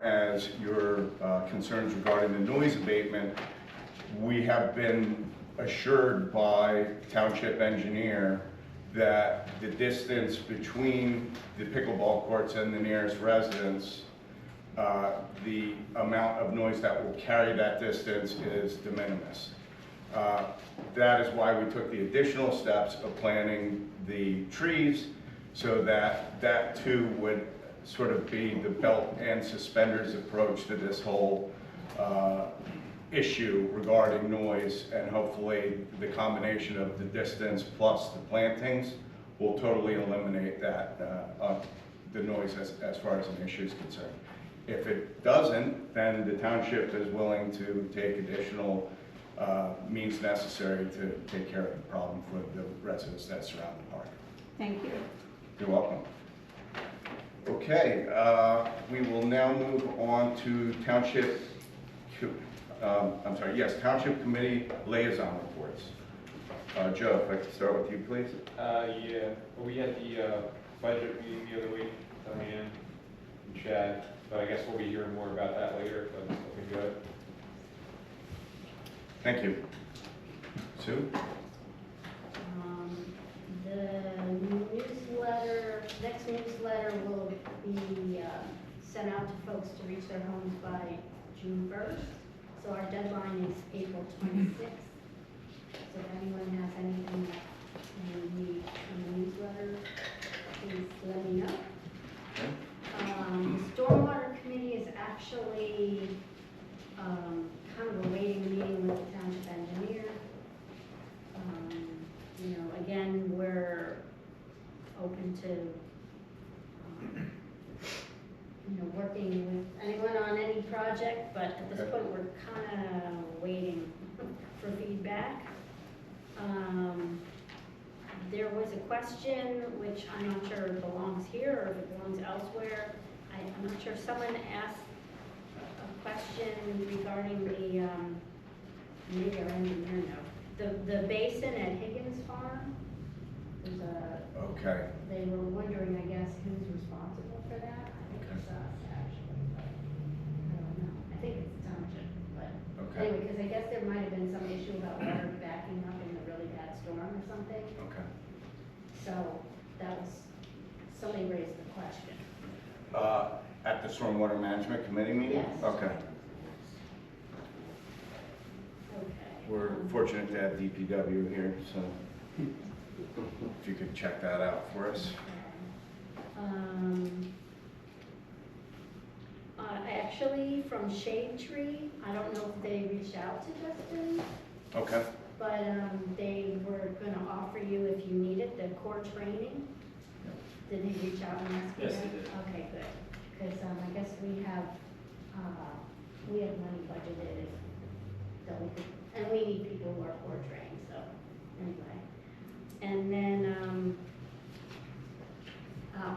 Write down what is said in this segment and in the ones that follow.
As your concerns regarding the noise abatement, we have been assured by Township engineer that the distance between the pickleball courts and the nearest residence, the amount of noise that will carry that distance is de minimis. That is why we took the additional steps of planting the trees so that that too would sort of be the belt and suspenders approach to this whole issue regarding noise, and hopefully the combination of the distance plus the plantings will totally eliminate that the noise as far as an issue is concerned. If it doesn't, then the township is willing to take additional means necessary to take care of the problem for the residents that surround the park. Thank you. You're welcome. Okay, we will now move on to Township Committee Liaison Reports. Joe, if I could start with you, please. Yeah, well, we had the budget meeting the other week, Diane and Chad, but I guess we'll be hearing more about that later, but it's looking good. Thank you. Sue? The next newsletter will be sent out to folks to reach their homes by June 1st. So our deadline is April 26th. So if anyone has anything that you need in the newsletter, please let me know. Okay. Stormwater Committee is actually kind of a waiting meeting with the township engineer. You know, again, we're open to you know, working with anyone on any project, but at this point we're kind of waiting for feedback. There was a question, which I'm not sure belongs here or if it belongs elsewhere. I'm not sure, someone asked a question regarding the, maybe our engineer knows, the basin at Higgins Farm. There's a, Okay. they were wondering, I guess, who's responsible for that. I think it's us, actually, but I don't know. I think it's Township, but Okay. anyway, because I guess there might have been some issue about water backing up in a really bad storm or something. Okay. So that was, somebody raised the question. At the Stormwater Management Committee meeting? Yes. Okay. Okay. We're fortunate to have DPW here, so if you could check that out for us. Actually, from Shade Tree, I don't know if they reached out to Justin, Okay. but they were going to offer you, if you needed, the core training. Did he reach out and ask you? Yes, that? he did. Okay, good. Because I guess we have money budgeted that we could, and we need people who are core trained, so anyway. And then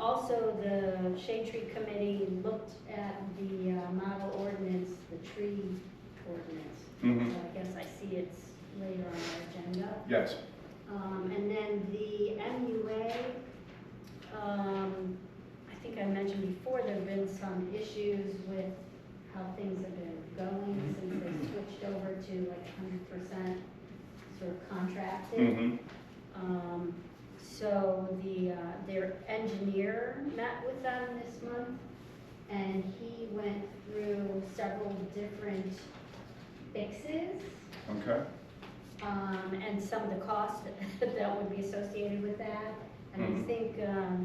also the Shade Tree Committee looked at the model ordinance, the tree ordinance. Mm-hmm. So I guess I see it's later on our agenda. Yes. And then the MUA, I think I mentioned before, there have been some issues with how things have been going since they switched over to like 100% sort of contracted. Mm-hmm. So their engineer met with them this month, and he went through several different fixes. Okay. And some of the costs that would be associated with that. And I think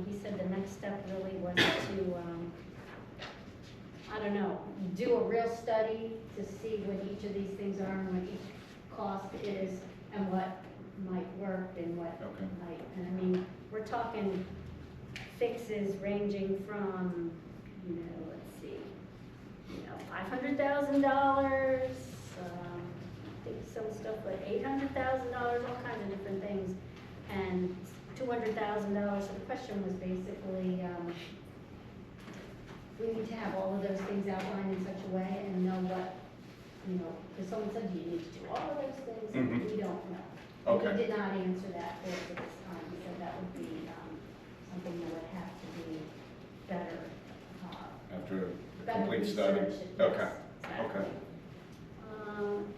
he said the next step really was to, I don't know, do a real study to see what each of these things are and what each cost is and what might work and what might. And I mean, we're talking fixes ranging from, you know, let's see, you know, $500,000. I think some stuff like $800,000, all kinds of different things, and $200,000. So the question was basically, we need to have all of those things outlined in such a way and know what, you know, because someone said, do you need to do all of those things? Mm-hmm. We don't know. Okay. He did not answer that for us at this time. He said that would be something that would have to be better. After better complete research study. it, yes, Okay, exactly. okay.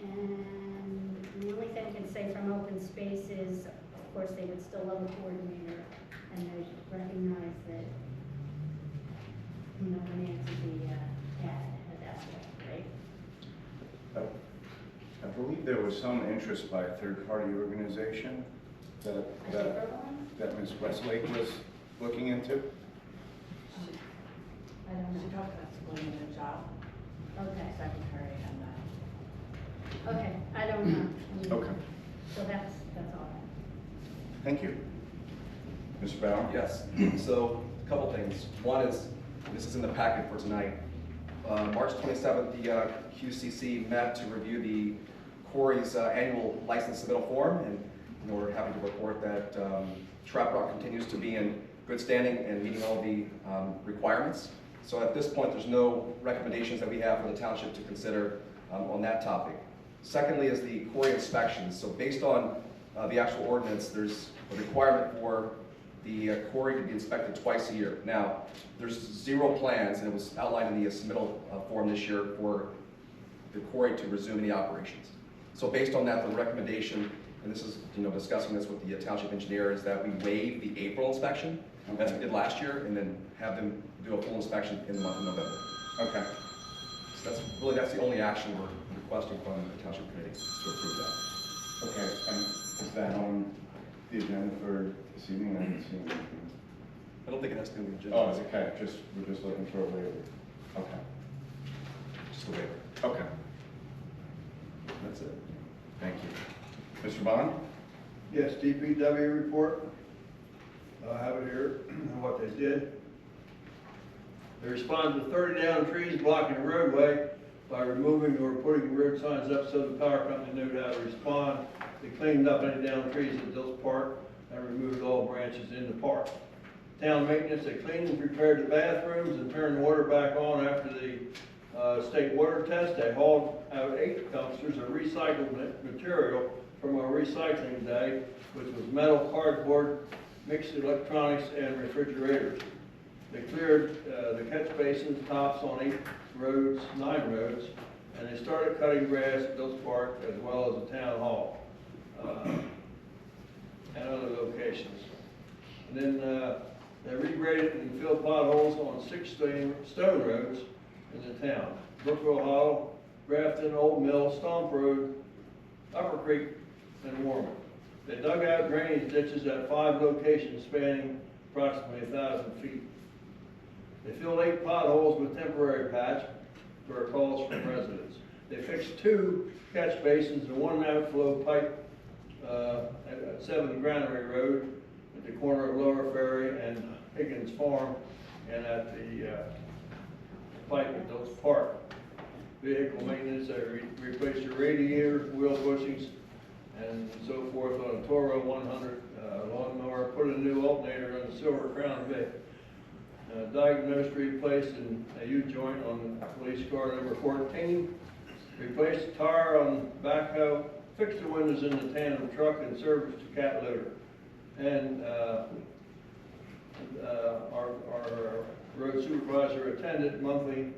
And the only thing I can say from open space is, of course, they would still love a coordinator, and they recognize that, the names of the ad at that point, right? I believe there was some interest by a third-party organization I think Berlin? that Ms. Westlake was looking into. I don't She know. talked about splitting the job, Okay, secretary and okay, I don't know. I mean, Okay, So that's all. thank you. Mr. Bauer? Yes, so a couple things. One is, this is in the packet for tonight. March 27th, the QCC met to review the Corey's annual license submittal form, and we're happy to report that Trap Rock continues to be in good standing and meeting all the requirements. So at this point, there's no recommendations that we have for the township to consider on that topic. Secondly is the Corey inspections. So based on the actual ordinance, there's a requirement for the quarry to be inspected twice a year. Now, there's 0 plans, and it was outlined in the submittal form this year for the quarry to resume any operations. So based on that, the recommendation, and this is, discussing this with the township engineer, is that we waive the April inspection, as we did last year, and then have them do a full inspection in the month of November. Okay, So that's the only action we're requesting from the township committee, to approve that. okay, and is that on the agenda for this evening? I haven't seen anything. I don't think it has to be on the agenda. Oh, it's okay, we're just looking for a waiver. Okay, Just a waiver. okay, That's it. thank you. Mr. Bond? Yes, DPW report. I have it here, what they did. They responded to 30 down trees blocking the roadway by removing or putting road signs up so the power company knew how to respond. They cleaned up any down trees at Dills Park and removed all branches in the park. Town maintenance, they cleaned and prepared the bathrooms and turned the water back on after the state water test. They hauled out 8 dumpsters of recycled material from our recycling day, which was metal, cardboard, mixed electronics, and refrigerators. They cleared the catch basins tops on 9 roads, and they started cutting grass at Dills Park as well as the town hall and other locations. And then they regraded and filled potholes on 6 stone roads in the town: Brookville Hollow, Grafton, Old Mill, Stomp Road, Upper Creek, and Warman. They dug out drainage ditches at 5 locations spanning approximately 1,000 feet. They filled 8 potholes with temporary patch per calls from residents. They fixed 2 catch basins and 1 outflow pipe at 7 Granary Road at the corner of Lower Ferry and Higgins Farm, and at the pipe at Dills Park. Vehicle maintenance, they replaced the radiator, wheel bushings, and so forth on a Toro 100 lawnmower, put a new alternator on the Silver Crown Vic. Diagnosed, replaced a U-joint on the police car number 14, replaced the tire on backhoe, fixed the windows in the tandem truck, and serviced the cat litter. And our road supervisor attended monthly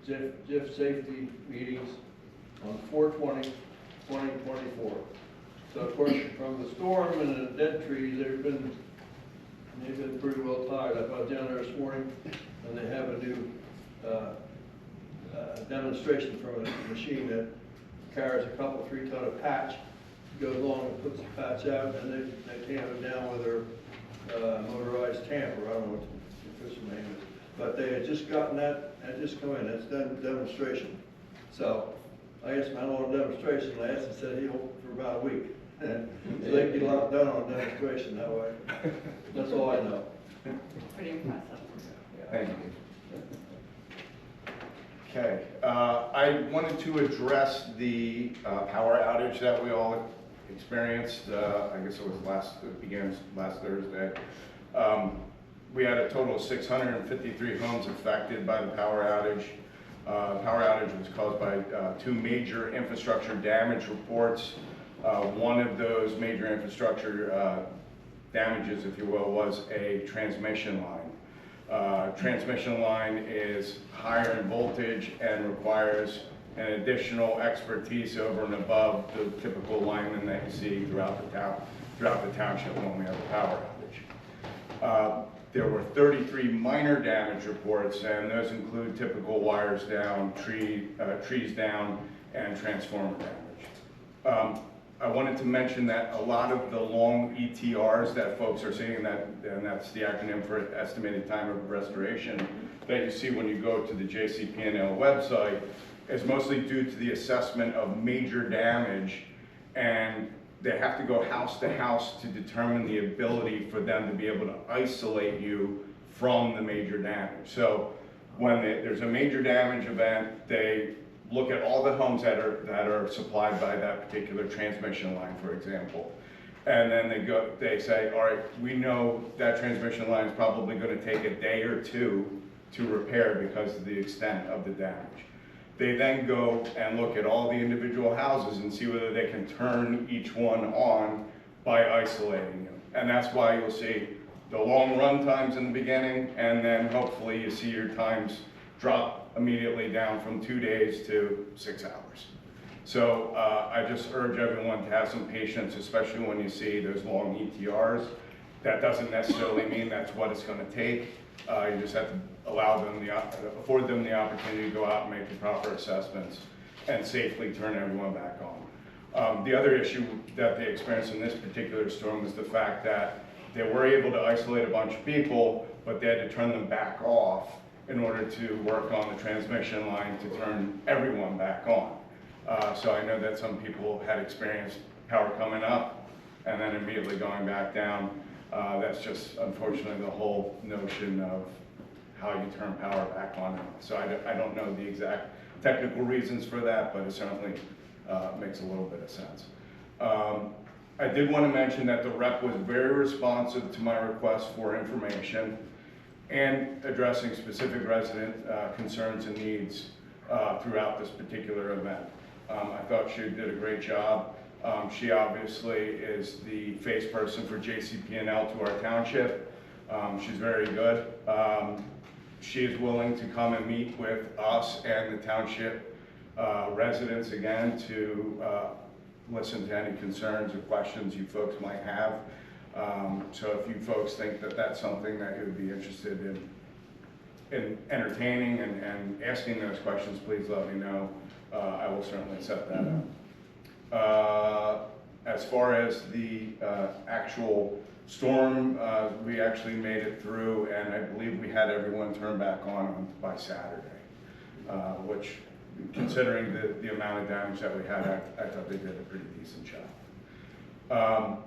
JIF safety meetings on 4/20/2024. So of course, from the storm and the dead trees, they've been pretty well tired. I was down there this morning, and they have a new demonstration from a machine that carries a couple 3-ton of patch, goes along and puts the patch out, and they tamp it down with their motorized tamper. I don't know what the official name is, but they had just gotten that, had just come in. That's done demonstration. So I asked him how long the demonstration lasts. He said he hoped for about a week. So they can get a lot done on a demonstration that way. That's all I know. pretty impressive. Thank you. Okay, I wanted to address the power outage that we all experienced. I guess it began last Thursday. We had a total of 653 homes affected by the power outage. Power outage was caused by 2 major infrastructure damage reports. One of those major infrastructure damages, if you will, was a transmission line. Transmission line is higher in voltage and requires an additional expertise over and above the typical lineman that you see throughout the township when we have a power outage. There were 33 minor damage reports, and those include typical wires down, trees down, and transformer damage. I wanted to mention that a lot of the long ETRs that folks are seeing, and that's the acronym for estimated time of restoration, that you see when you go to the JCP&L website, is mostly due to the assessment of major damage, and they have to go house to house to determine the ability for them to be able to isolate you from the major damage. So when there's a major damage event, they look at all the homes that are supplied by that particular transmission line, for example. And then they say, all right, we know that transmission line is probably going to take a day or two to repair because of the extent of the damage. They then go and look at all the individual houses and see whether they can turn each one on by isolating them. And that's why you'll see the long run times in the beginning, and then hopefully you see your times drop immediately down from 2 days to 6 hours. So I just urge everyone to have some patience, especially when you see those long ETRs. That doesn't necessarily mean that's what it's going to take. You just have to afford them the opportunity to go out and make the proper assessments and safely turn everyone back on. The other issue that they experienced in this particular storm was the fact that they were able to isolate a bunch of people, but they had to turn them back off in order to work on the transmission line to turn everyone back on. So I know that some people had experienced power coming up and then immediately going back down. That's just unfortunately the whole notion of how you turn power back on. So I don't know the exact technical reasons for that, but it certainly makes a little bit of sense. I did want to mention that the rep was very responsive to my request for information and addressing specific resident concerns and needs throughout this particular event. I thought she did a great job. She obviously is the face person for JCP&L to our township. She's very good. She is willing to come and meet with us and the township residents again to listen to any concerns or questions you folks might have. So if you folks think that that's something that you would be interested in entertaining and asking those questions, please let me know. I will certainly set that up. As far as the actual storm, we actually made it through, and I believe we had everyone turn back on by Saturday, which, considering the amount of damage that we had, I thought they did a pretty decent job.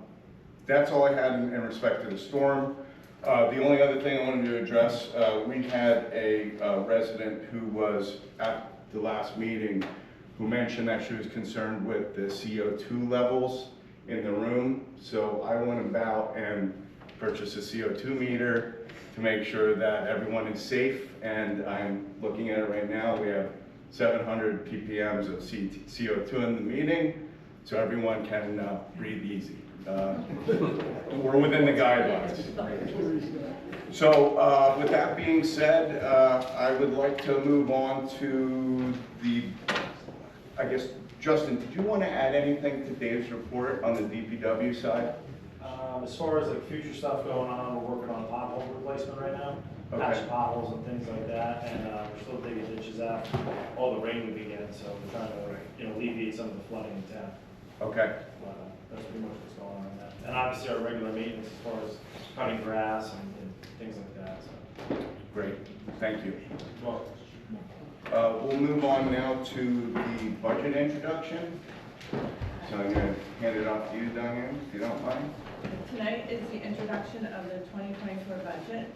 That's all I had in respect to the storm. The only other thing I wanted to address, we had a resident who was at the last meeting who mentioned that she was concerned with the CO2 levels in the room. So I went about and purchased a CO2 meter to make sure that everyone is safe. And I'm looking at it right now. We have 700 ppms of CO2 in the meeting, so everyone can breathe easy. We're within the guidelines. So with that being said, I would like to move on to I guess, Justin, did you want to add anything to Dave's report on the DPW side? As far as like future stuff going on, we're working on pothole replacement right now. Patch potholes and things like that, and we're still digging ditches after all the rain we get, so we're trying to alleviate some of the flooding in town. Okay. But, that's pretty much what's going on right now. And obviously our regular maintenance as far as cutting grass and things like that. So. Great, thank you. Well, we'll move on now to the budget introduction. So I'm going to hand it off to you, Diane, if you don't mind. Tonight is the introduction of the 2024 budget.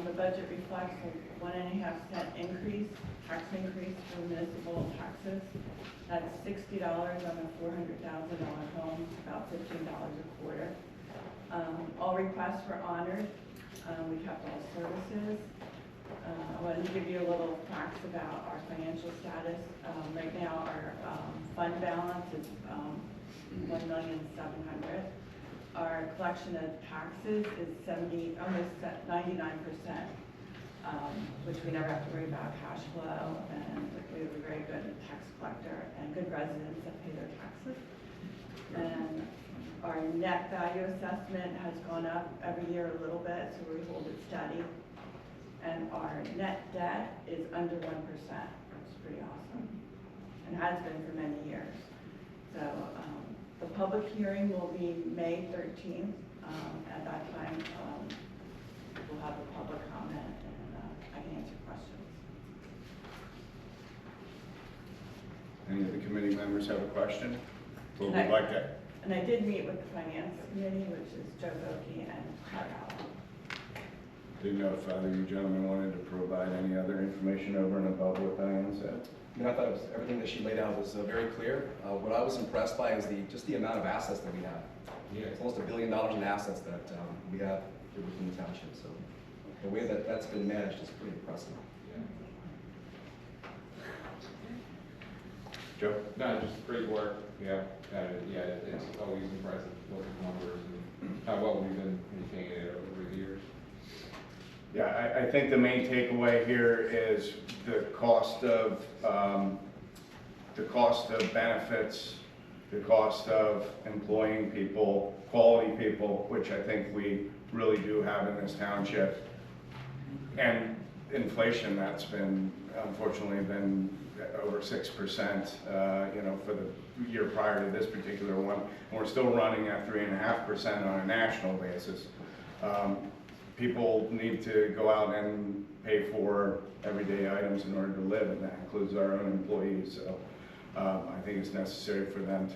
The budget reflects a 1.5% increase, tax increase for municipal taxes. That's $60 on a $400,000 home, about $15 a quarter. All requests were honored. We kept all services. I wanted to give you a little facts about our financial status. Right now, our fund balance is $1,700,000. Our collection of taxes is almost 99%. which we never have to worry about cash flow, and we have a very good tax collector and good residents that pay their taxes. And our net value assessment has gone up every year a little bit, so we hold it steady. And our net debt is under 1%, which is pretty awesome, and has been for many years. So the public hearing will be May 13th. At that time, we'll have a public comment, and I can answer questions. Any of the committee members have a question? Or would And like to? And I did meet with the finance committee, which is Joe Boki and Pat Allen. Didn't know if either of you gentlemen wanted to provide any other information over and above what Diane said. I mean, I thought everything that she laid out was very clear. What I was impressed by is just the amount of assets that we have. Yeah. It's almost $1 billion in assets that we have here within the township, so the way that that's been managed is pretty impressive. Joe? No, just great work, yeah, it's always impressive, looking at numbers and how well we've been maintaining it over the years. Yeah, I think the main takeaway here is the cost of benefits, the cost of employing people, quality people, which I think we really do have in this township, and inflation that's been, unfortunately, been over 6%, you know, for the year prior to this particular one. And we're still running at 3.5% on a national basis. People need to go out and pay for everyday items in order to live, and that includes our own employees. So I think it's necessary for them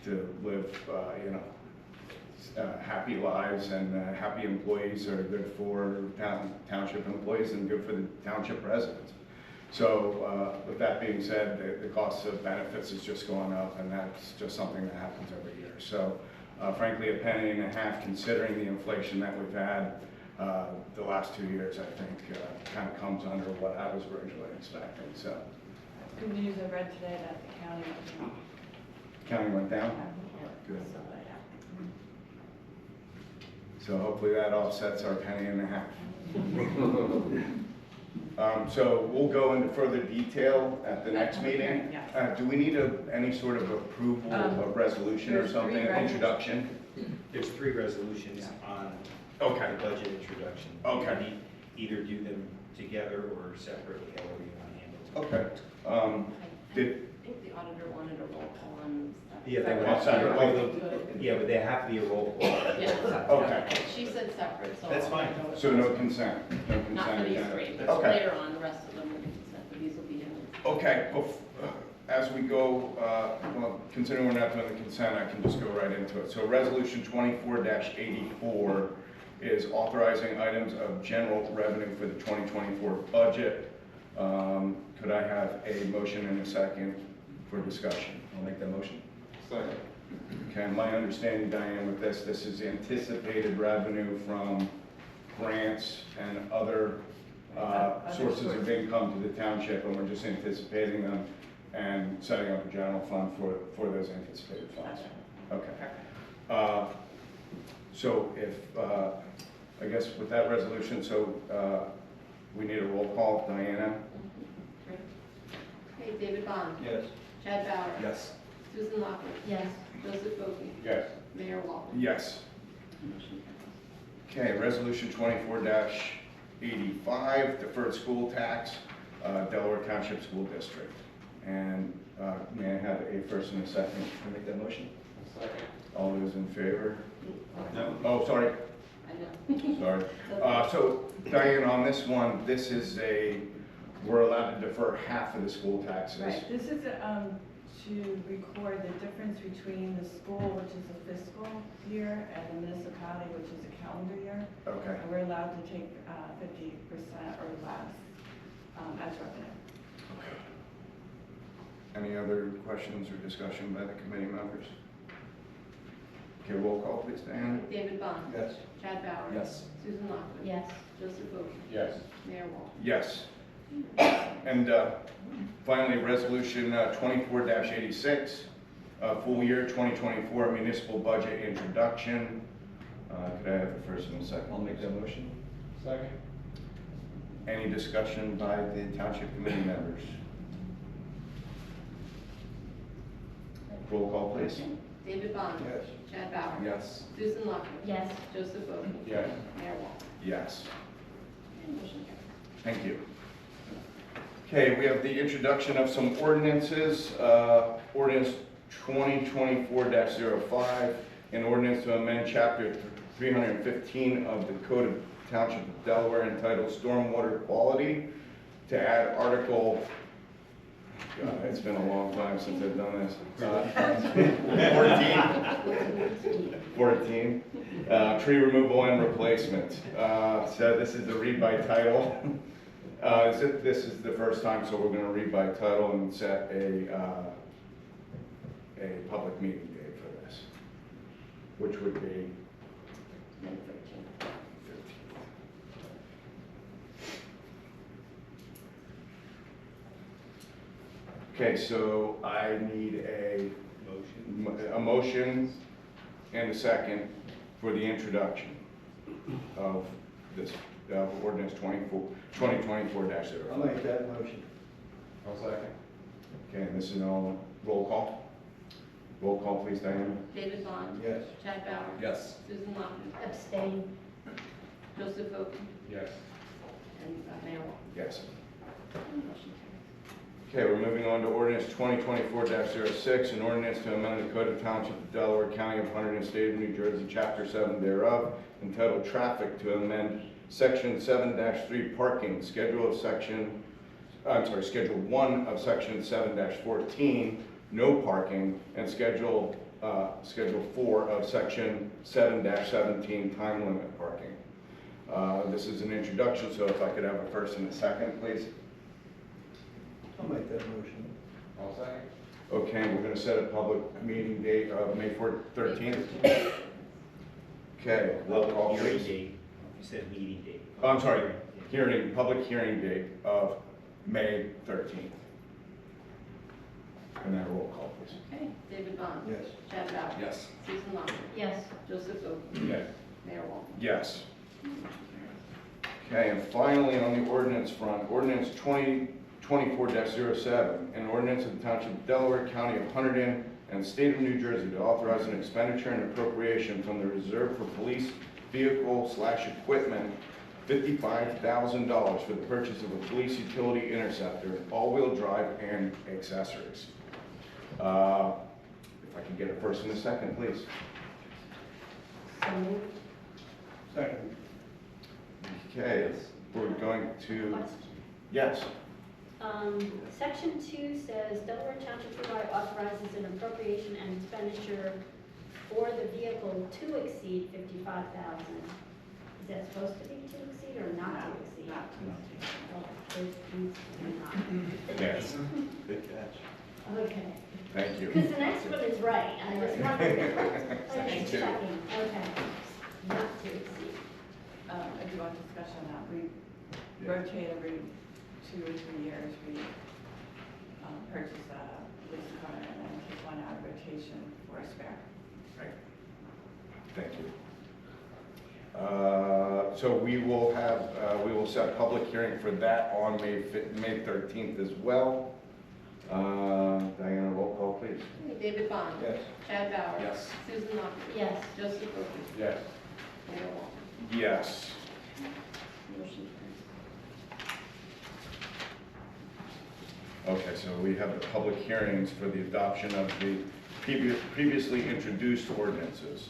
to live, you know, happy lives, and happy employees are good for township employees and good for the township residents. So with that being said, the cost of benefits is just going up, and that's just something that happens every year. So frankly, $0.015, considering the inflation that we've had the last 2 years, I think kind of comes under what I was originally expecting. So Good news, I read today that the county went down. Good. Good. So hopefully that offsets our $0.015. So we'll go into further detail at the next meeting. Yes. Do we need any sort of approval, a resolution or there's something, three introduction? There's 3 resolutions on Okay. the budget introduction. Okay. You either do them together or separately, however you want to handle it. Okay. Did, I think the auditor wanted a roll call on stuff. Yeah, they want- want Separate. yeah, but they have to be a roll call. Yeah. Okay. She said separate, so. That's fine. so no consent? No consent Not for these agenda. 3, but Okay. later on, the rest of them will be consent, but these will be in. Okay, as we go, well, considering we're not doing the consent, I can just go right into it. So resolution 24-84 is authorizing items of general revenue for the 2024 budget. Could I have a motion and a second for discussion? I'll make that motion. Second. Okay, my understanding, Diane, with this is anticipated revenue from grants and other sources of income to the township, and we're just anticipating them and setting up a general fund for those anticipated funds. Okay. So if, I guess with that resolution, so we need a roll call. Diana? Okay, David Bond. Yes. Chad Bauer. Yes. Susan Lockwood. Yes. Joseph Boki. Yes. Mayor Walton. Yes. Motion Okay, resolution 24-85, deferred school tax, Delaware Township School District. And may I have a first and a second? I'll make that motion. Second. All those in favor? No. Oh, sorry, I know. sorry. So Diane, on this one, this is we're allowed to defer half of the school taxes. Right, this is to record the difference between the school, which is a fiscal year, and the municipality, which is a calendar year. Okay. And we're allowed to take 50% or less as revenue. Any other questions or discussion by the committee members? Okay, roll call, please, Diane. David Bond. Yes. Chad Bauer. Yes. Susan Lockwood. Yes. Joseph Boki. Yes. Mayor Walton. Yes. And finally, resolution 24-86, full year 2024 municipal budget introduction. Could I have a first and a second? I'll make that motion. Second. Any discussion by the township committee members? Roll call, please. David Bond. Yes. Chad Bauer. Yes. Susan Lockwood. Yes. Joseph Bogan. Yes. Mayor Walton. Yes. And motion carries. Thank you. Okay, we have the introduction of some ordinances. Ordinance 2024-05, an ordinance to amend Chapter 315 of the Code of Township of Delaware entitled Stormwater Quality to add Article, God, it's been a long time since I've done this. 14, tree removal and replacement. So this is the read by title. This is the first time, so we're going to read by title and set a public meeting date for this, which would be May 13th. 15th. Okay, so I need a motion and a second for the introduction of this ordinance 2024-0. I'll make that motion. I'll second. Okay, and this is all roll call. Roll call, please, Diana. David Bond. Yes. Chad Bauer. Yes. Susan Lockwood. Abstain. Joseph Bogan. Yes. And Mayor Walton. Yes. And motion carries. Okay, we're moving on to ordinance 2024-06, an ordinance to amend the Code of Township of Delaware, County of Hunterdon, State of New Jersey, Chapter 7 thereof, entitled Traffic, to amend Section 7-3 Parking, Schedule 1 of Section 7-14, No Parking, and Schedule 4 of Section 7-17, Time Limit Parking. This is an introduction, so if I could have a first and a second, please. I'll make that motion. I'll second. Okay, we're going to set a public meeting date of May 13th. Okay, roll call, Hearing please. date, you said meeting date. Oh, I'm sorry, public hearing date of May 13th. And then roll call, please. Okay, David Bond. Yes. Chad Bauer. Yes. Susan Lockwood. Yes. Joseph Bogan. Yes. Mayor Walton. Yes. And motion Okay, carries. and finally, on the ordinance front, ordinance 2024-07, an ordinance of the Township of Delaware, County of Hunterdon, and State of New Jersey to authorize an expenditure and appropriation from the Reserve for Police Vehicle/Equipment, $55,000 for the purchase of a police utility interceptor, all-wheel drive, and accessories. If I can get a first and a second, please. So moved. Second. Okay, we're going to, Question. yes. Section 2 says Delaware Township hereby authorizes an appropriation and expenditure for the vehicle to exceed $55,000. Is that supposed to be to exceed or not to exceed? Not to exceed. Oh, it needs to be not. Yes. Good catch. Okay. Thank you. Because the next one is right, I just wondered. I'm Section just 2. checking, okay. Not to exceed. I do want discussion on that. We Yeah. rotate every 2 or 3 years. We purchase a police car and then take one out of rotation for a spare. Right. Thank you. So we will set a public hearing for that on May 13th as well. Diana, roll call, please. Okay, David Bond. Yes. Chad Bauer. Yes. Susan Lockwood. Yes. Joseph Bogan. Yes. Mayor Walton. Yes. Motion carries. Okay, so we have the public hearings for the adoption of the previously introduced ordinances.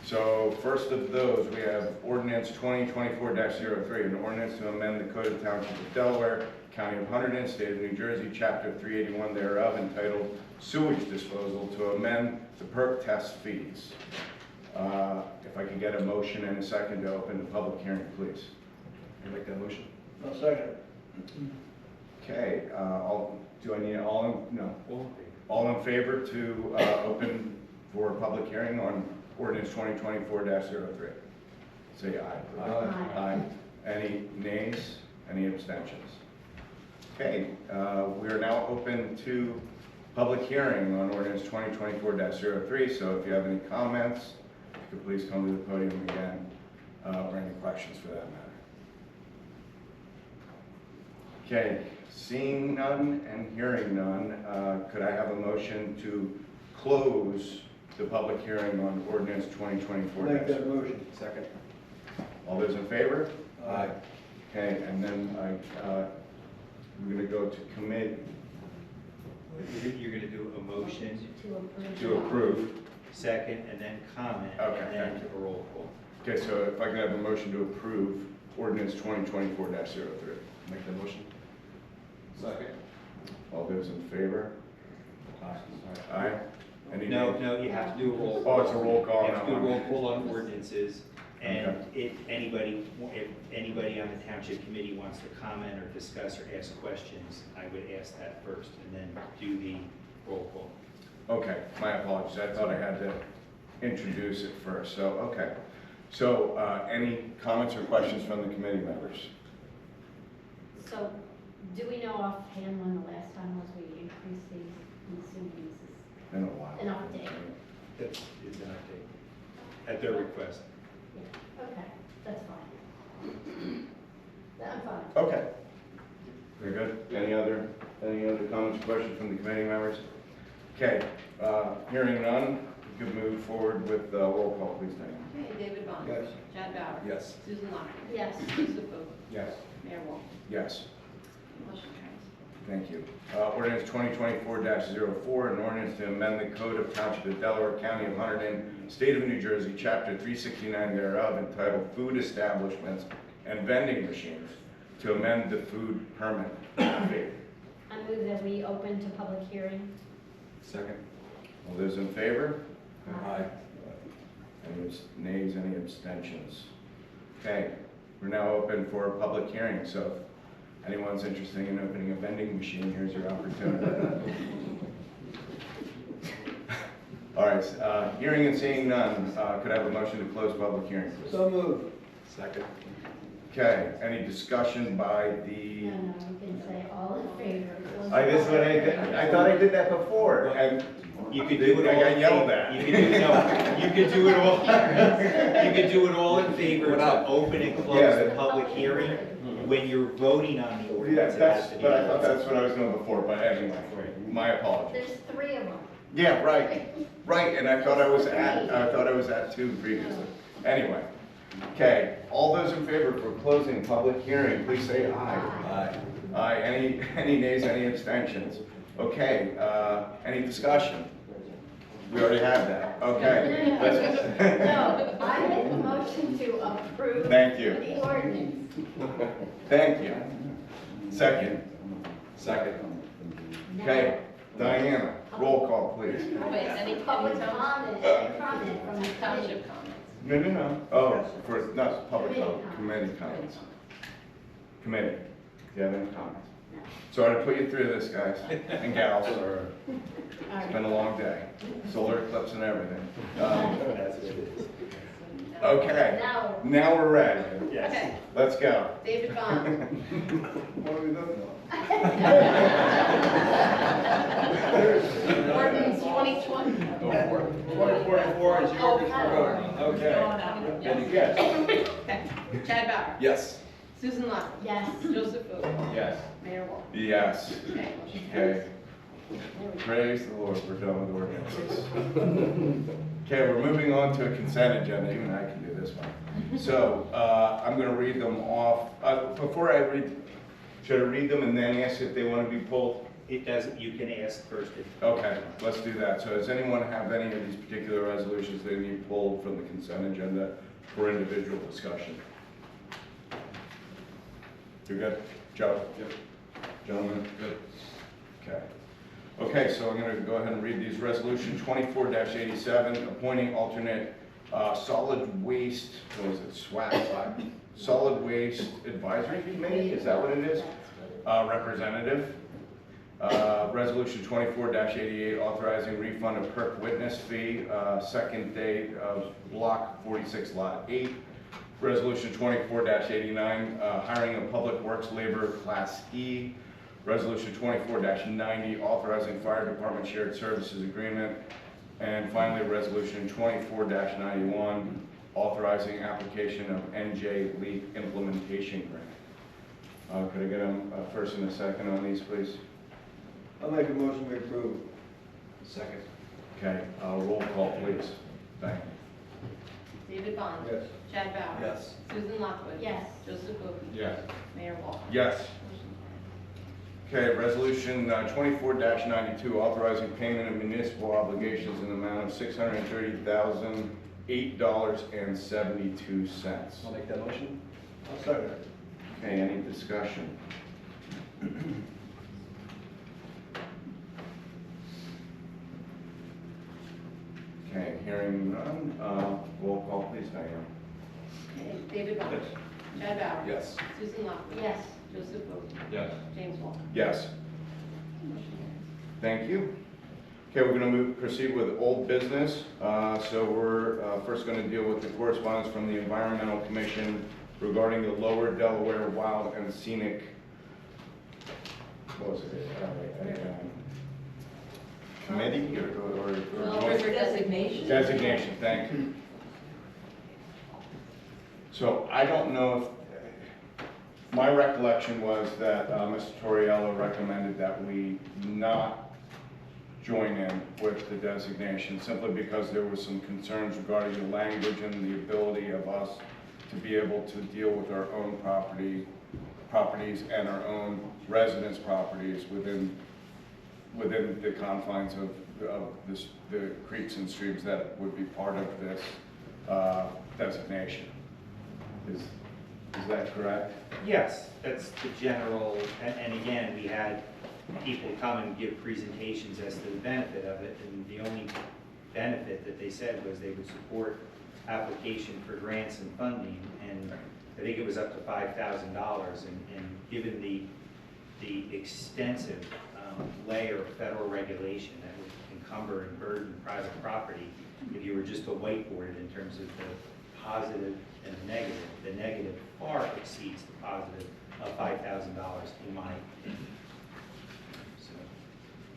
So first of those, we have ordinance 2024-03, an ordinance to amend the Code of Township of Delaware, County of Hunterdon, State of New Jersey, Chapter 381 thereof, entitled Sewage Disposal, to amend the perk test fees. If I can get a motion and a second to open the public hearing, please. Can I make that motion? I'll second. Okay, do I need all in favor to open for a public hearing on ordinance 2024-03? Say aye. Aye. Aye. Any nays? Any abstentions? Okay, we are now open to public hearing on ordinance 2024-03, so if you have any comments, you could please come to the podium again, or any questions for that matter. Okay, seeing none and hearing none, could I have a motion to close the public hearing on ordinance 2024? Make that motion. Second. All those in favor? Aye. Okay, and then we're gonna go to committee You're gonna do a motion, to approve. second, and then comment, Okay, and then thank you. a roll call. Okay, so if I could have a motion to approve ordinance 2024-03. Make the motion. Second. All those in favor? Aye. Any No, nays? no, you have to do a roll. Oh, it's a roll call. You have to do a now. roll call on ordinances, and Okay. if anybody on the township committee wants to comment or discuss or ask questions, I would ask that first, and then do the roll call. Okay, my apologies. I thought I had to introduce it first. So, okay. So, any comments or questions from the committee members? So, do we know offhand when the last time was we increased these? I'm assuming this Been a while. is an update. That is an update, at their request. Yeah, okay, that's fine. I'm fine. Okay. Very good. Any other comments or questions from the committee members? Okay, hearing none, we can move forward with roll call, please, Diane. Okay, David Bond. Yes. Chad Bauer. Yes. Susan Lockton. Yes. Joseph Bowe. Yes. Mayor Wolf. Yes. Motion carries. Thank you. Ordinance 2024-04, an ordinance to amend the code of Township of Delaware, County of Hunterdon, State of New Jersey, Chapter 369 thereof, entitled Food Establishments and Vending Machines, to amend the food permit fee. I move that we open to public hearing. Second. All those in favor? Aye. Any nays, any abstentions? Okay, we're now open for a public hearing, so if anyone's interested in opening a vending machine, here's your opportunity. All right, hearing and seeing none, could I have a motion to close public hearing, please? So moved. Second. Okay, any discussion by No, the, no, you can say all in favor. Close this is what I did, I thought I did that before, and You could do it all. I got in yelled favor. at. You could do, no, you could do it all, you could do it all in favor to open and close the public hearing. When you're voting on the Yeah, ordinance, it has to be. but I thought that's what I was doing before, but anyway, my apologies. There's three of them. Yeah, right, and I thought I was at two previously. Anyway, okay, all those in favor for closing public hearing, please say aye. Aye. Aye, any nays, any abstentions? Okay, any discussion? We already have that, okay. Let's- No, I make a motion to approve. Thank you. The ordinance. Thank you. Second, Second. okay, Diana, roll call, please. Wait, any Public comment? comment from the Township committee. comments? No. Oh, for, not public Committee comment, comments. committee comments. Committee, do you have any comments? No. Sorry to put you through this, guys and gals. All It's right. been a long day. Solar eclipse and everything. That's what it is. Okay, Now, now we're ready. Yes. Okay, Let's go. David Bond. What are we voting on? Ordinance 2020. 2044 is the ordinance we're voting on. Okay. Yes. Yes. Okay, Chad Bauer. Yes. Susan Lockton. yes. Joseph Bowe. Yes. Mayor Wolf. Yes. Okay, motion carries. Okay. Praise the Lord, we're done with ordinances. Okay, we're moving on to a consent agenda, even I can do this one. So, I'm gonna read them off. Before I read, should I read them and then ask if they wanna be pulled? It doesn't, you can ask first if. Okay, let's do that. So does anyone have any of these particular resolutions they need pulled from the consent agenda for individual discussion? You good? Joe? Yep. Gentlemen? Good. Okay. Okay, so I'm gonna go ahead and read these. Resolution 24-87, appointing alternate solid waste, what was it, SWAC? Solid Waste Advisory Committee, is that what it is? Representative. Resolution 24-88, authorizing refund of PERC witness fee, second date of block 46 lot 8. Resolution 24-89, hiring of public works labor class E. Resolution 24-90, authorizing fire department shared services agreement. And finally, resolution 24-91, authorizing application of NJ LEAP implementation grant. Could I get a first and a second on these, please? I'll make a motion we approve. Second. Okay, roll call, please. Thank you. David Bond. Yes. Chad Bauer. Yes. Susan Lockwood. Yes. Joseph Bogie. Yes. Mayor Walker. Yes. Okay, resolution 24-92, authorizing payment of municipal obligations in the amount of $630,008.72. I'll make that motion. I'll second it. Okay, any discussion? Okay, hearing none, roll call, please, Diane. Okay, David Bond. Yes. Chad Bauer. Yes. Susan Lockwood. Yes. Joseph Bogie. Yes. James Walker. Yes. Motion carries. Thank you. Okay, we're going to proceed with old business. So we're first going to deal with the correspondence from the Environmental Commission regarding the Lower Delaware Wild and Scenic, what was it? Committee or Well, joint- river designation. Designation, thank you. So I don't know if, my recollection was that Mr. Torriello recommended that we not join in with the designation simply because there was some concerns regarding the language and the ability of us to be able to deal with our own properties and our own residence properties within the confines of the creeks and streams that would be part of this designation. Is that correct? Yes, that's the general, and again, we had people come and give presentations as to the benefit of it, and the only benefit that they said was they would support application for grants and funding, and I think it was up to $5,000, and given the extensive layer of federal regulation that would encumber and burden private property, if you were just to whiteboard it in terms of the positive and the negative far exceeds the positive of $5,000 in my opinion.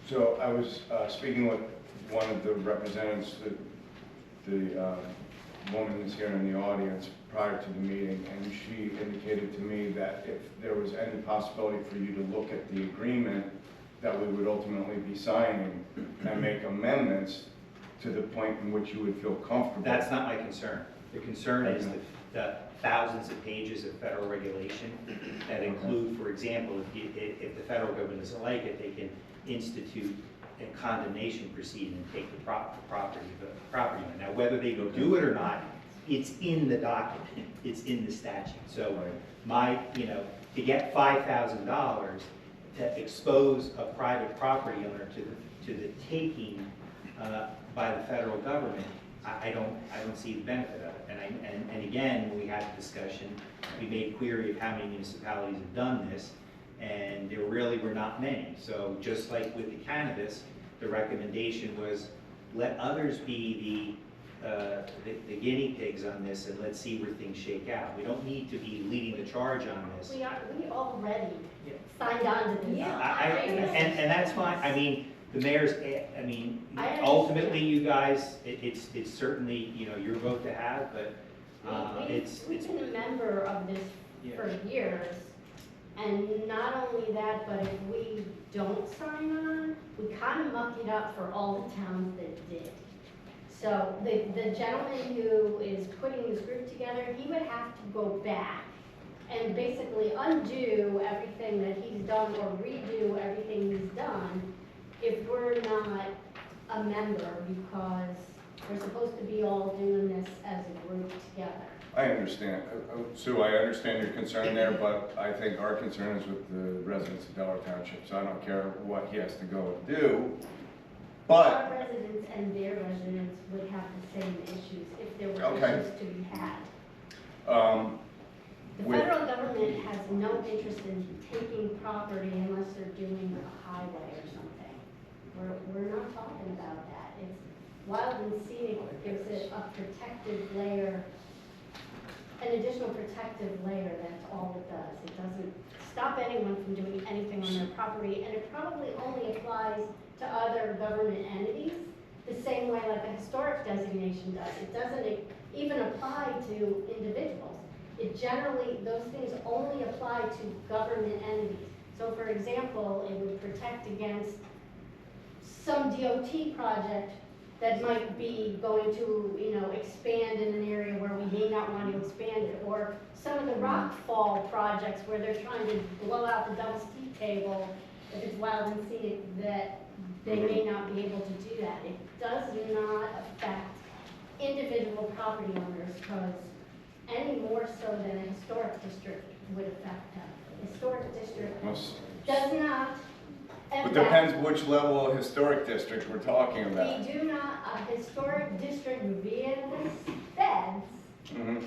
So I was speaking with one of the representatives, the woman that's here in the audience prior to the meeting, and she indicated to me that if there was any possibility for you to look at the agreement that we would ultimately be signing and make amendments to the point in which you would feel comfortable. That's not my concern. The concern is the thousands of pages of federal regulation that include, for example, if the federal government doesn't like it, they can institute a condemnation proceeding and take the property. Now, whether they go do it or not, it's in the document, it's in the statute. So to get $5,000 to expose a private property owner to the taking by the federal government, I don't see the benefit of it. And again, when we had the discussion, we made query of how many municipalities have done this, and there really were not many. So just like with the cannabis, the recommendation was let others be the guinea pigs on this, and let's see where things shake out. We don't need to be leading the charge on this. We already signed on to this. And that's fine. I mean, the mayor's, ultimately, you guys, it's certainly, your vote to have, but We've been a member of this for years, and not only that, but if we don't sign on, we kind of muck it up for all the towns that did. So the gentleman who is putting this group together, he would have to go back and basically undo everything that he's done or redo everything he's done if we're not a member, because we're supposed to be all doing this as a group together. I understand. Sue, I understand your concern there, but I think our concern is with the residents of Delaware Township, so I don't care what he has to go and do. But Our residents and their residents would have the same issues if there were Okay. issues to be had. The with- federal government has no interest in taking property unless they're doing a highway or something. We're not talking about that. It's wild and scenic gives it a protective layer, an additional protective layer, that's all it does. It doesn't stop anyone from doing anything on their property, and it probably only applies to other government entities the same way like a historic designation does. It doesn't even apply to individuals. it generally, those things only apply to government entities. So for example, it would protect against some DOT project that might be going to, expand in an area where we may not want to expand it, or some of the rock fall projects where they're trying to blow out the double steep table, if it's wild and scenic, that they may not be able to do that. It does not affect individual property owners, because any more so than a historic district would affect them. A historic district does not It affect. depends which level of historic district we're talking about. We do not, a historic district via the feds Mhm.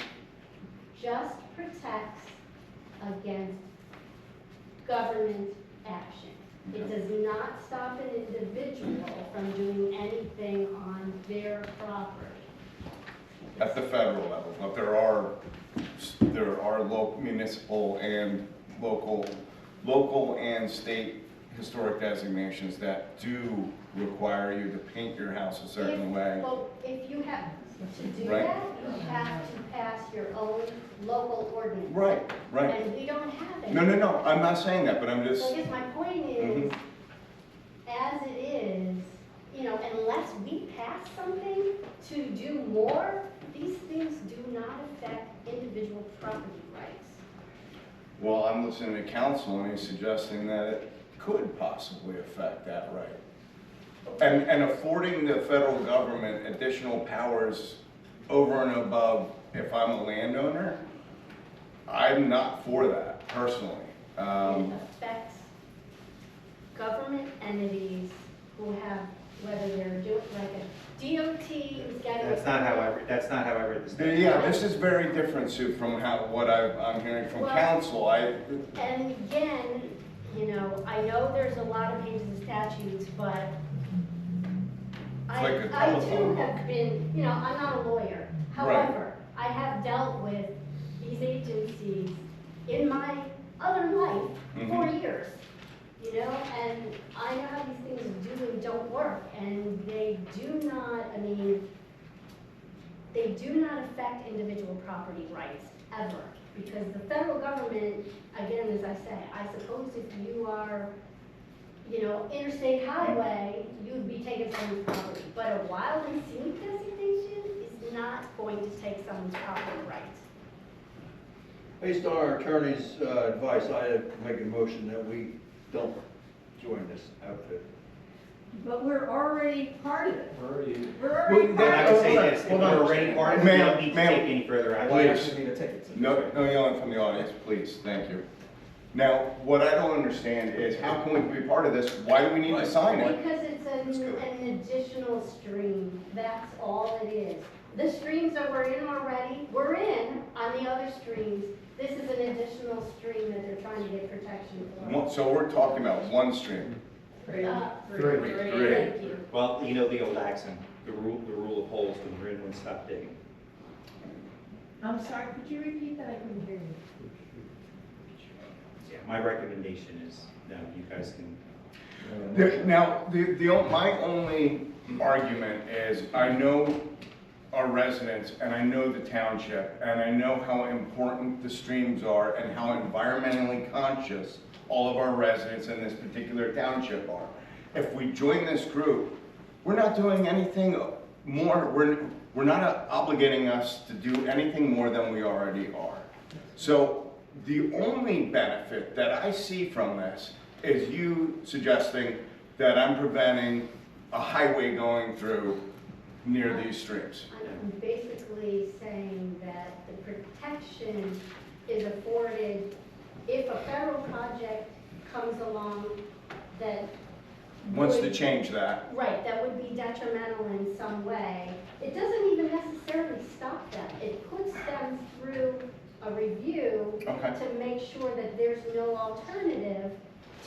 just protects against government action. It does not stop an individual from doing anything on their property. At the federal level, but there are local, municipal and local and state historic designations that do require you to paint your house a certain way. Well, if you have to do Right. that, you have to pass your own local ordinance. Right, right. And we don't have any. No, I'm not saying that, but I'm So just, I guess my point is, as it is, unless we pass something to do more, these things do not affect individual property rights. well, I'm listening to council and he's suggesting that it could possibly affect that right. And affording the federal government additional powers over and above if I'm a landowner, I'm not for that personally. It affects government entities who have, whether they're doing, like a DOT is getting. That's not how I read the statute. Yeah, this is very different, Sue, from what I'm hearing from Well- council. And again, I know there's a lot of pages of statutes, but It's like a I telephone too book. have been, I'm not a lawyer. However, I have dealt with these agencies in my other life for years, and I know how these things do and don't work, and they do not affect individual property rights ever. Because the federal government, again, as I say, I suppose if you are, interstate highway, you'd be taking someone's property. But a wild and scenic designation is not going to take someone's property rights. Based on our attorney's advice, I make a motion that we don't join this outfit. But we're already part of it. Where are you? We're already Well, part And I of would it. say this, if Hold we're on. already part of it, we don't need to Ma'am, take any further action. Why Please. actually need to take it? No yelling from the audience, please, thank you. Now, what I don't understand is how can we be part of this? Why do we need to sign it? Because it's an additional stream, that's all it is. The streams that we're in already, we're in on the other streams. This is an additional stream that they're trying to get protection for. So we're talking about one stream. Three. Three. Thank you. Well, the old axiom, the rule of holes, when you're in one, stop digging. I'm sorry, could you repeat that? I couldn't hear you. Yeah, my recommendation is, no, you guys can. Now, my only argument is, I know our residents, and I know the township, and I know how important the streams are, and how environmentally conscious all of our residents in this particular township are. If we join this group, we're not doing anything more, we're not obligating us to do anything more than we already are. So the only benefit that I see from this is you suggesting that I'm preventing a highway going through near these streams. I'm basically saying that the protection is afforded if a federal project comes along that Wants to would- change that. Right, that would be detrimental in some way. It doesn't even necessarily stop them. It puts them through a review Okay. to make sure that there's no alternative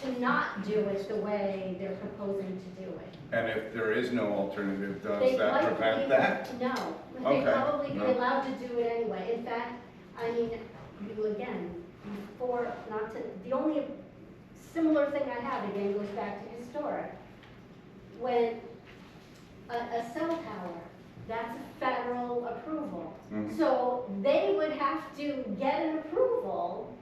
to not do it the way they're proposing to do it. And if there is no alternative, does They'd that likely- prevent that? No, Okay. they'd probably be No. allowed to do it anyway. In fact, you again, before, not to, the only similar thing I have, again, goes back to historic. When a cell tower That's a federal approval. Mhm. So they would have to get an approval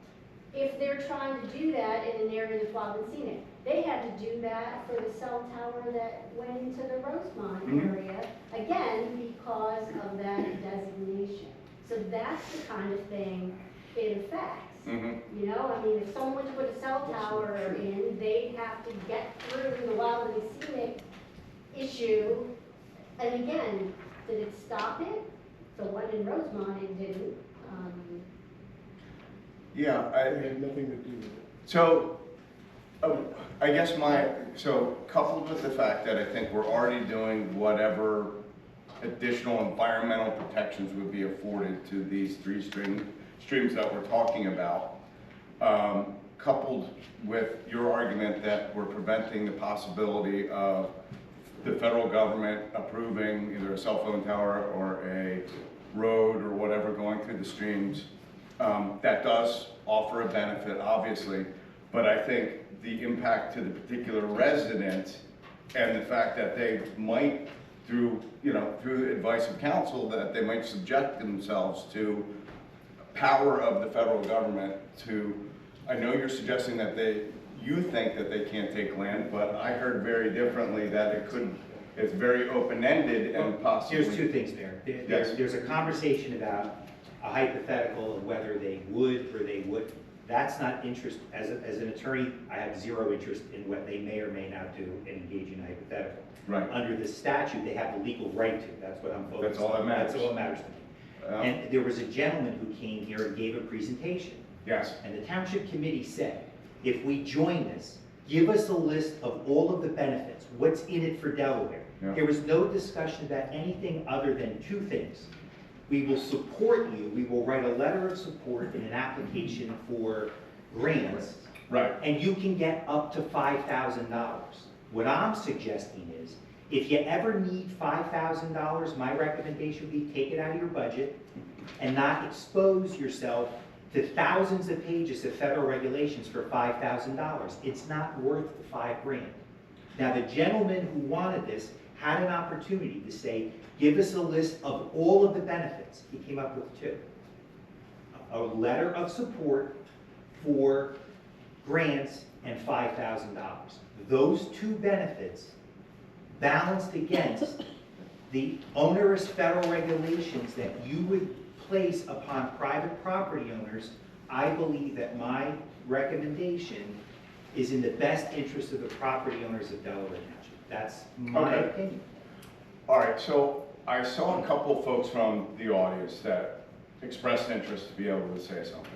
if they're trying to do that in an area that's wild and scenic. They had to do that for the cell tower that went into the Rosemont Mhm. area, again, because of that designation. So that's the kind of thing it affects. Mhm. You know, I mean, if someone were to put a cell tower in, they'd have to get through the wild and scenic issue. And again, did it stop it? The one in Rosemont, it didn't. Yeah, It had nothing to do with it. so, I guess so coupled with the fact that I think we're already doing whatever additional environmental protections would be afforded to these three streams that we're talking about, coupled with your argument that we're preventing the possibility of the federal government approving either a cell phone tower or a road or whatever going through the streams, that does offer a benefit, obviously, but I think the impact to the particular resident and the fact that they might, through advice of counsel, that they might subject themselves to power of the federal government to, I know you're suggesting that you think that they can't take land, but I heard very differently that it's very open-ended and possibly. There's two things there. Yes. There's a conversation about a hypothetical of whether they would or they wouldn't. That's not interest, as an attorney, I have zero interest in what they may or may not do and engage in a hypothetical. Right. Under the statute, they have the legal right to. That's what I'm focused on. That's all that matters. That's all that matters to me. And there was a gentleman who came here and gave a presentation. Yes. And the township committee said, if we join this, give us a list of all of the benefits, what's in it for Delaware. Yeah. There was no discussion about anything other than two things. We will support you, we will write a letter of support in an application for grants, Right. and you can get up to $5,000. What I'm suggesting is, if you ever need $5,000, my recommendation would be take it out of your budget and not expose yourself to thousands of pages of federal regulations for $5,000. It's not worth the $5,000. Now, the gentleman who wanted this had an opportunity to say, give us a list of all of the benefits. He came up with two. A letter of support for grants and $5,000. Those two benefits balanced against the onerous federal regulations that you would place upon private property owners, I believe that my recommendation is in the best interest of the property owners of Delaware Township. That's my Okay. opinion. All right, so I saw a couple of folks from the audience that expressed interest to be able to say something.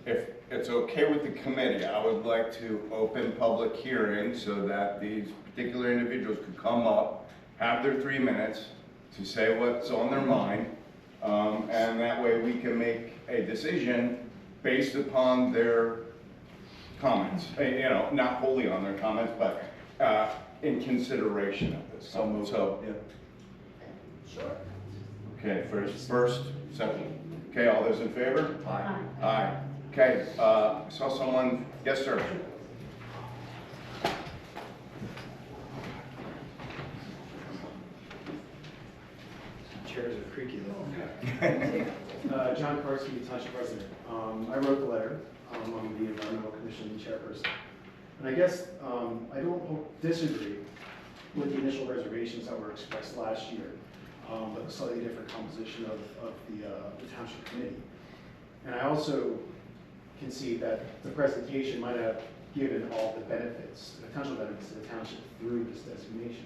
If it's okay with the committee, I would like to open public hearing so that these particular individuals could come up, have their 3 minutes to say what's on their mind, and that way we can make a decision based upon their comments. Not wholly on their comments, but in consideration of this. So, Sure. okay, first, second. Okay, all those in favor? Aye. Aye. Okay, saw someone, yes, sir. Chairs are creaky though. John Karski, Township President. I wrote the letter. I'm the Environmental Commission chairperson. And I guess I don't disagree with the initial reservations that were expressed last year, but a slightly different composition of the Township Committee. And I also can see that the presentation might have given all the benefits, the potential benefits to the township through this designation.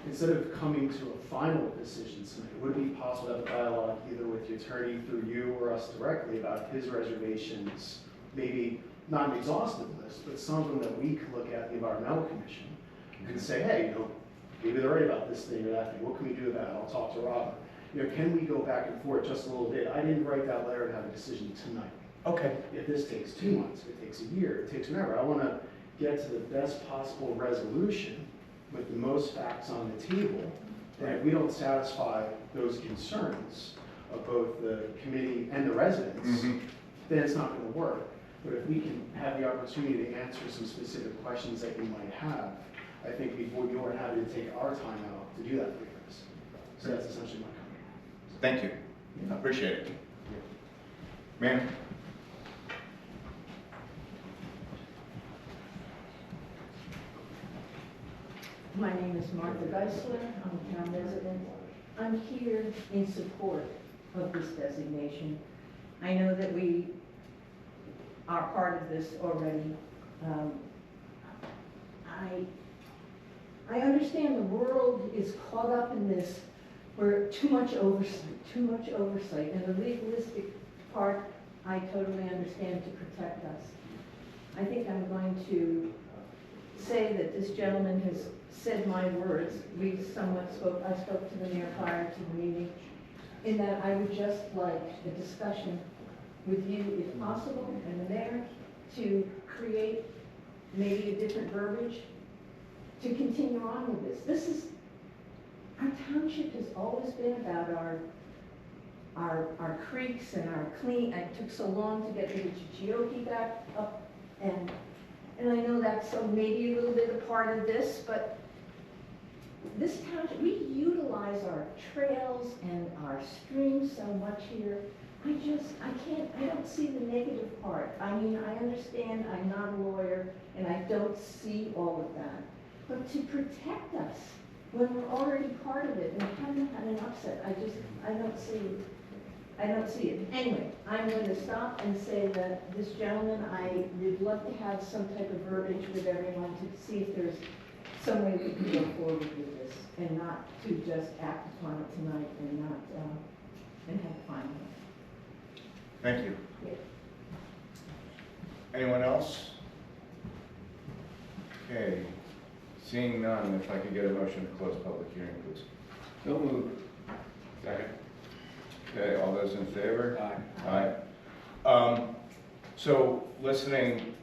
Instead of coming to a final decision tonight, would it be possible to have a dialogue either with the attorney through you or us directly about his reservations, maybe not an exhaustive list, but something that we could look at the Environmental Commission and say, hey, maybe they're right about this thing or that thing, what can we do about it? I'll talk to Robert. Can we go back and forth just a little bit? I didn't write that letter and have a decision tonight. Okay. If this takes 2 months, if it takes a year, it takes whatever, I want to get to the best possible resolution with the most facts on the table. And if we don't satisfy those concerns of both the committee and the residents, then it's not going to work. But if we can have the opportunity to answer some specific questions that you might have, I think we would be more than happy to take our time out to do that for you guys. So that's essentially my comment. Thank you. I appreciate it. Ma'am? My name is Martha Geisler, I'm a town resident. I'm here in support of this designation. I know that we are part of this already. I understand the world is caught up in this, where too much oversight, and the legalistic part, I totally understand to protect us. I think I'm going to say that this gentleman has said my words. I spoke to the mayor prior to the meeting, in that I would just like a discussion with you, if possible, and the mayor, to create maybe a different verbiage to continue on with this. Our township has always been about our creeks and our clean. It took so long to get the Chichioki back up, and I know that's maybe a little bit a part of this, but this township, we utilize our trails and our streams so much here. I don't see the negative part. I mean, I understand I'm not a lawyer and I don't see all of that. But to protect us when we're already part of it and haven't had an upset, I don't see it. Anyway, I'm going to stop and say that this gentleman, I would love to have some type of verbiage with everyone to see if there's some way we can go forward with this and not to just act upon it tonight and not, and have fun. Thank you. Yeah. Anyone else? Okay, seeing none, if I could get a motion to close public hearing, please. So moved. Second. Okay, all those in favor? Aye. Aye. So listening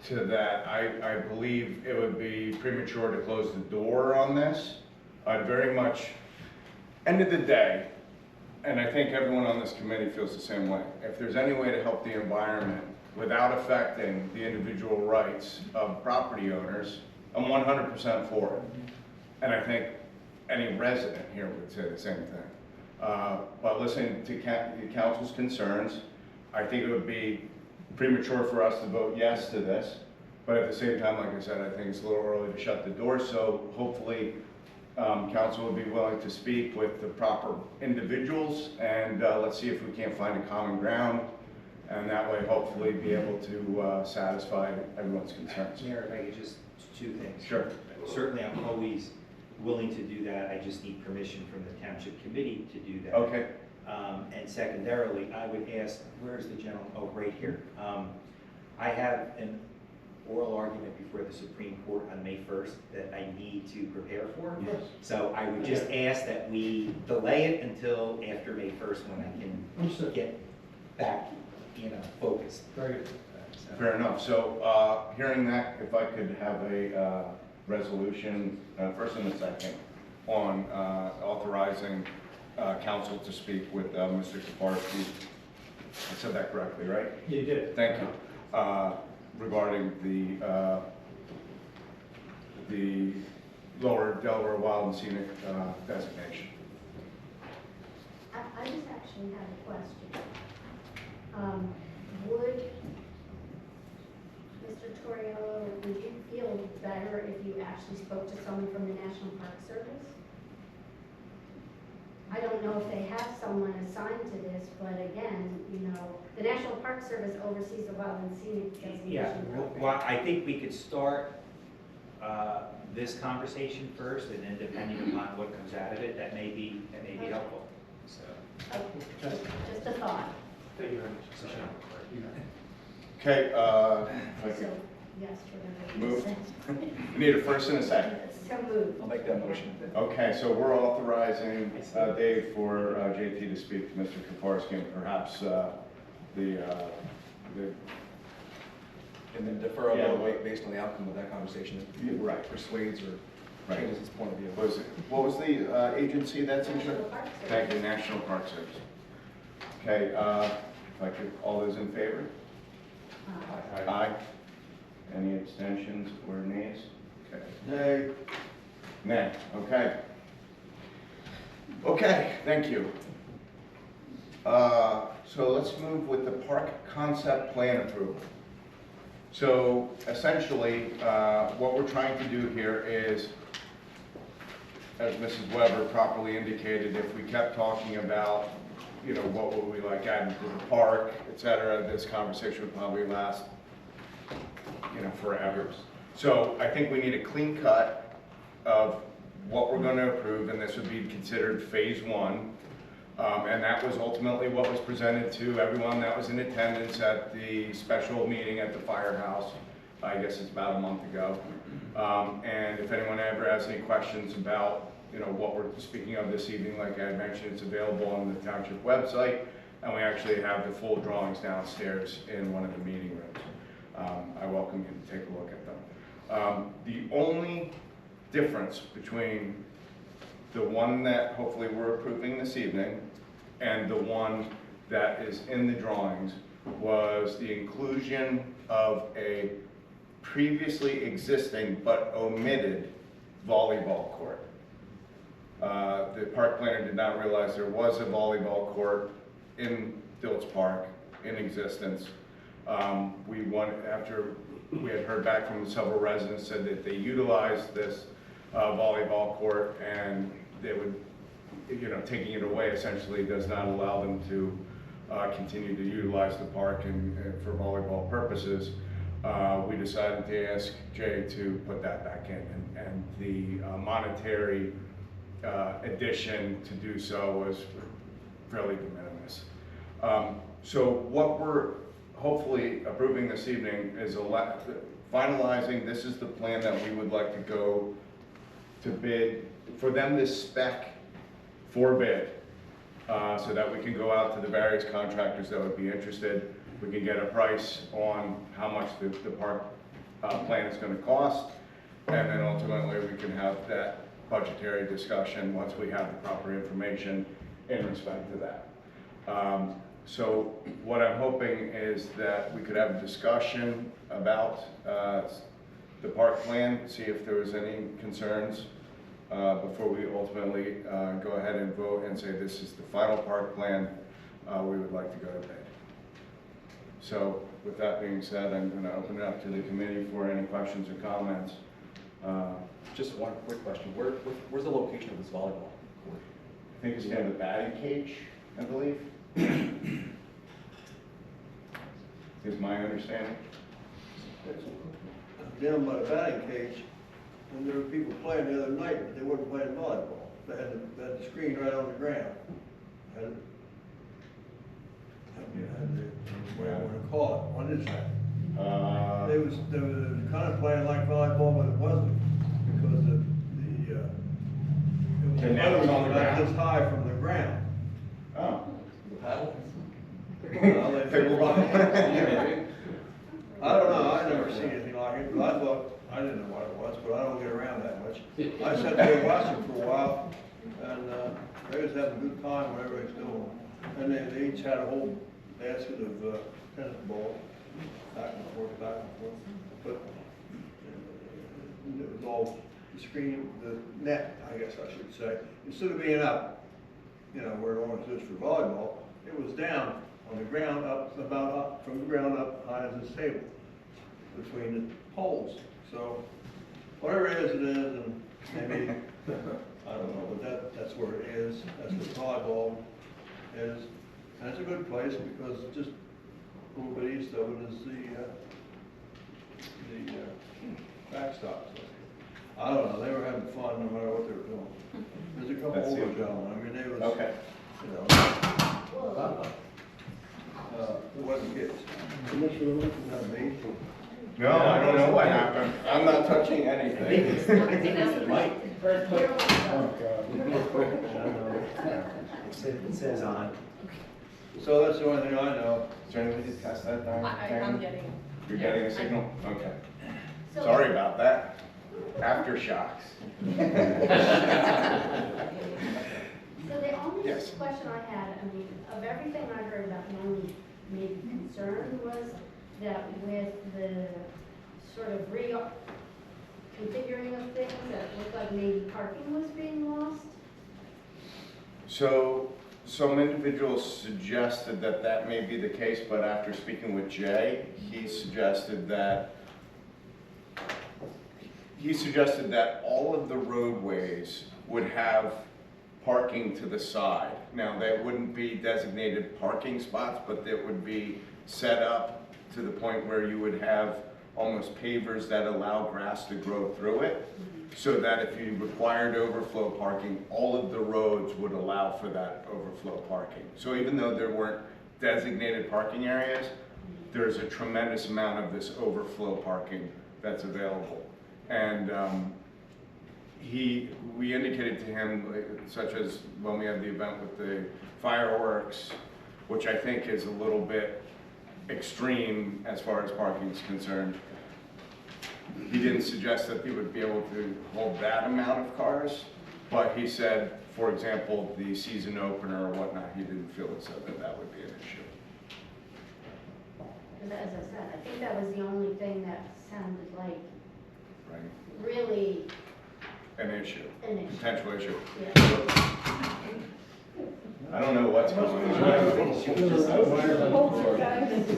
to that, I believe it would be premature to close the door on this. I'd very much, end of the day, and I think everyone on this committee feels the same way, if there's any way to help the environment without affecting the individual rights of property owners, I'm 100% for it. And I think any resident here would say the same thing. But listening to the council's concerns, I think it would be premature for us to vote yes to this. But at the same time, like I said, I think it's a little early to shut the door. So hopefully, council would be willing to speak with the proper individuals, and let's see if we can't find a common ground. And that way, hopefully, be able to satisfy everyone's concerns. Mayor, if I could just, two things. Sure. Certainly, I'm always willing to do that. I just need permission from the township committee to do that. Okay. And secondarily, I would ask, where's the gentleman? Oh, right here. I have an oral argument before the Supreme Court on May 1st that I need to prepare for. Yes. So I would just ask that we delay it until after May 1st when I can get back, focused. Very good. Fair enough. So, hearing that, if I could have a resolution, first and a second, on authorizing council to speak with Mr. Kaparsky. I said that correctly, right? You did. Thank you. Regarding the Lower Delaware Wild and Scenic designation. I just actually had a question. Would, Mr. Torriello, would you feel better if you actually spoke to someone from the National Park Service? I don't know if they have someone assigned to this, but again, the National Park Service oversees the Wild and Scenic Yeah, designation program. well, I think we could start this conversation first, and then depending upon what comes out of it, that may be helpful. So. Oh, just a thought. Thank you very much. Okay, if I So, could yes, whatever you move. said. We need a first and a second. So moved. I'll make that motion. Okay, so we're authorizing Dave for JT to speak to Mr. Kaparsky, and perhaps And then defer a Yeah. little wait based on the outcome of that conversation. If it Right. persuades or Right. changes his point of view. What was the agency that's in National charge? Park Service. Thank you, National Park Service. Okay, if I could, all those in favor? Aye. Any abstentions or nays? Okay. Nay. Nay, okay. Okay, thank you. So let's move with the park concept plan approval. So essentially, what we're trying to do here is, as Mrs. Weber properly indicated, if we kept talking about, you know, what would we like added to the park, et cetera, this conversation would probably last, you know, forever. So I think we need a clean cut of what we're going to approve, and this would be considered phase one. And that was ultimately what was presented to everyone that was in attendance at the special meeting at the firehouse. I guess it's about a month ago. And if anyone ever has any questions about, you know, what we're speaking of this evening, like I mentioned, it's available on the Township website, and we actually have the full drawings downstairs in one of the meeting rooms. I welcome you to take a look at them. The only difference between the one that hopefully we're approving this evening and the one that is in the drawings was the inclusion of a previously existing but omitted volleyball court. The park planner did not realize there was a volleyball court in Diltz Park in existence. After we had heard back from several residents, said that they utilized this volleyball court, and they would, you know, taking it away essentially does not allow them to continue to utilize the park and for volleyball purposes. We decided to ask Jay to put that back in, and the monetary addition to do so was fairly de minimis. So what we're hopefully approving this evening is finalizing, this is the plan that we would like to go to bid, for them to spec for bid, so that we can go out to the various contractors that would be interested. We can get a price on how much the park plan is going to cost, and then ultimately we can have that budgetary discussion once we have the proper information in respect to that. So what I'm hoping is that we could have a discussion about the park plan, see if there was any concerns before we ultimately go ahead and vote and say this is the final park plan. We would like to go to bid. So with that being said, I'm going to open it up to the committee for any questions or comments. Just one quick question. Where's the location of this volleyball court? I think it's near the batting cage, I believe. Is my understanding. Down by the batting cage, and there were people playing the other night, but they weren't playing volleyball. They had the screen right on the ground. Had whatever you want to call it, what is that? They was kind of playing like volleyball, but it wasn't, because The net was on the about ground? this high from the ground. Oh. The paddle? Pickleball. I don't know, I never seen anything like it, but I thought, I didn't know what it was, but I don't get around that much. I sat there watching for a while, and they was having a good time, whatever they was doing. And they each had a whole basket of tennis balls, back and forth, but it was all the screen, the net, I guess I should say. Instead of being up, you know, where it always is for volleyball, it was down on the ground, up from the ground up high as this table, between the poles. So whatever it is, and maybe, I don't know, but that's where it is. That's where volleyball is. And it's a good place because just a little bit east of it is the backstop. So, I don't know, they were having fun no matter what they were doing. There's a couple That's older it. gentlemen, I mean, they was, Okay. you know, it wasn't kids. Not me. No, I don't know what happened. I'm not touching anything. it's the mic. It says on. So that's the only thing I know. Is there any way to test that, Diane? I'm getting. You're getting a signal? Okay. So- Sorry about that. Aftershocks. So the only Yes. question I had, I mean, of everything I heard about, my only maybe concern was that with the sort of configuring of things, that it looked like maybe parking was being lost. So some individuals suggested that that may be the case, but after speaking with Jay, he suggested that all of the roadways would have parking to the side. Now, they wouldn't be designated parking spots, but it would be set up to the point where you would have almost pavers that allow grass to grow through it, so that if you required overflow parking, all of the roads would allow for that overflow parking. So even though there weren't designated parking areas, there's a tremendous amount of this overflow parking that's available. And we indicated to him, such as when we had the event with the fireworks, which I think is a little bit extreme as far as parking is concerned. He didn't suggest that they would be able to hold that amount of cars, but he said, for example, the season opener or whatnot, he didn't feel as though that would be an issue. As I said, I think that was the only thing that sounded like Right? really An issue, an issue. potential issue. Yeah. I don't know what's going on.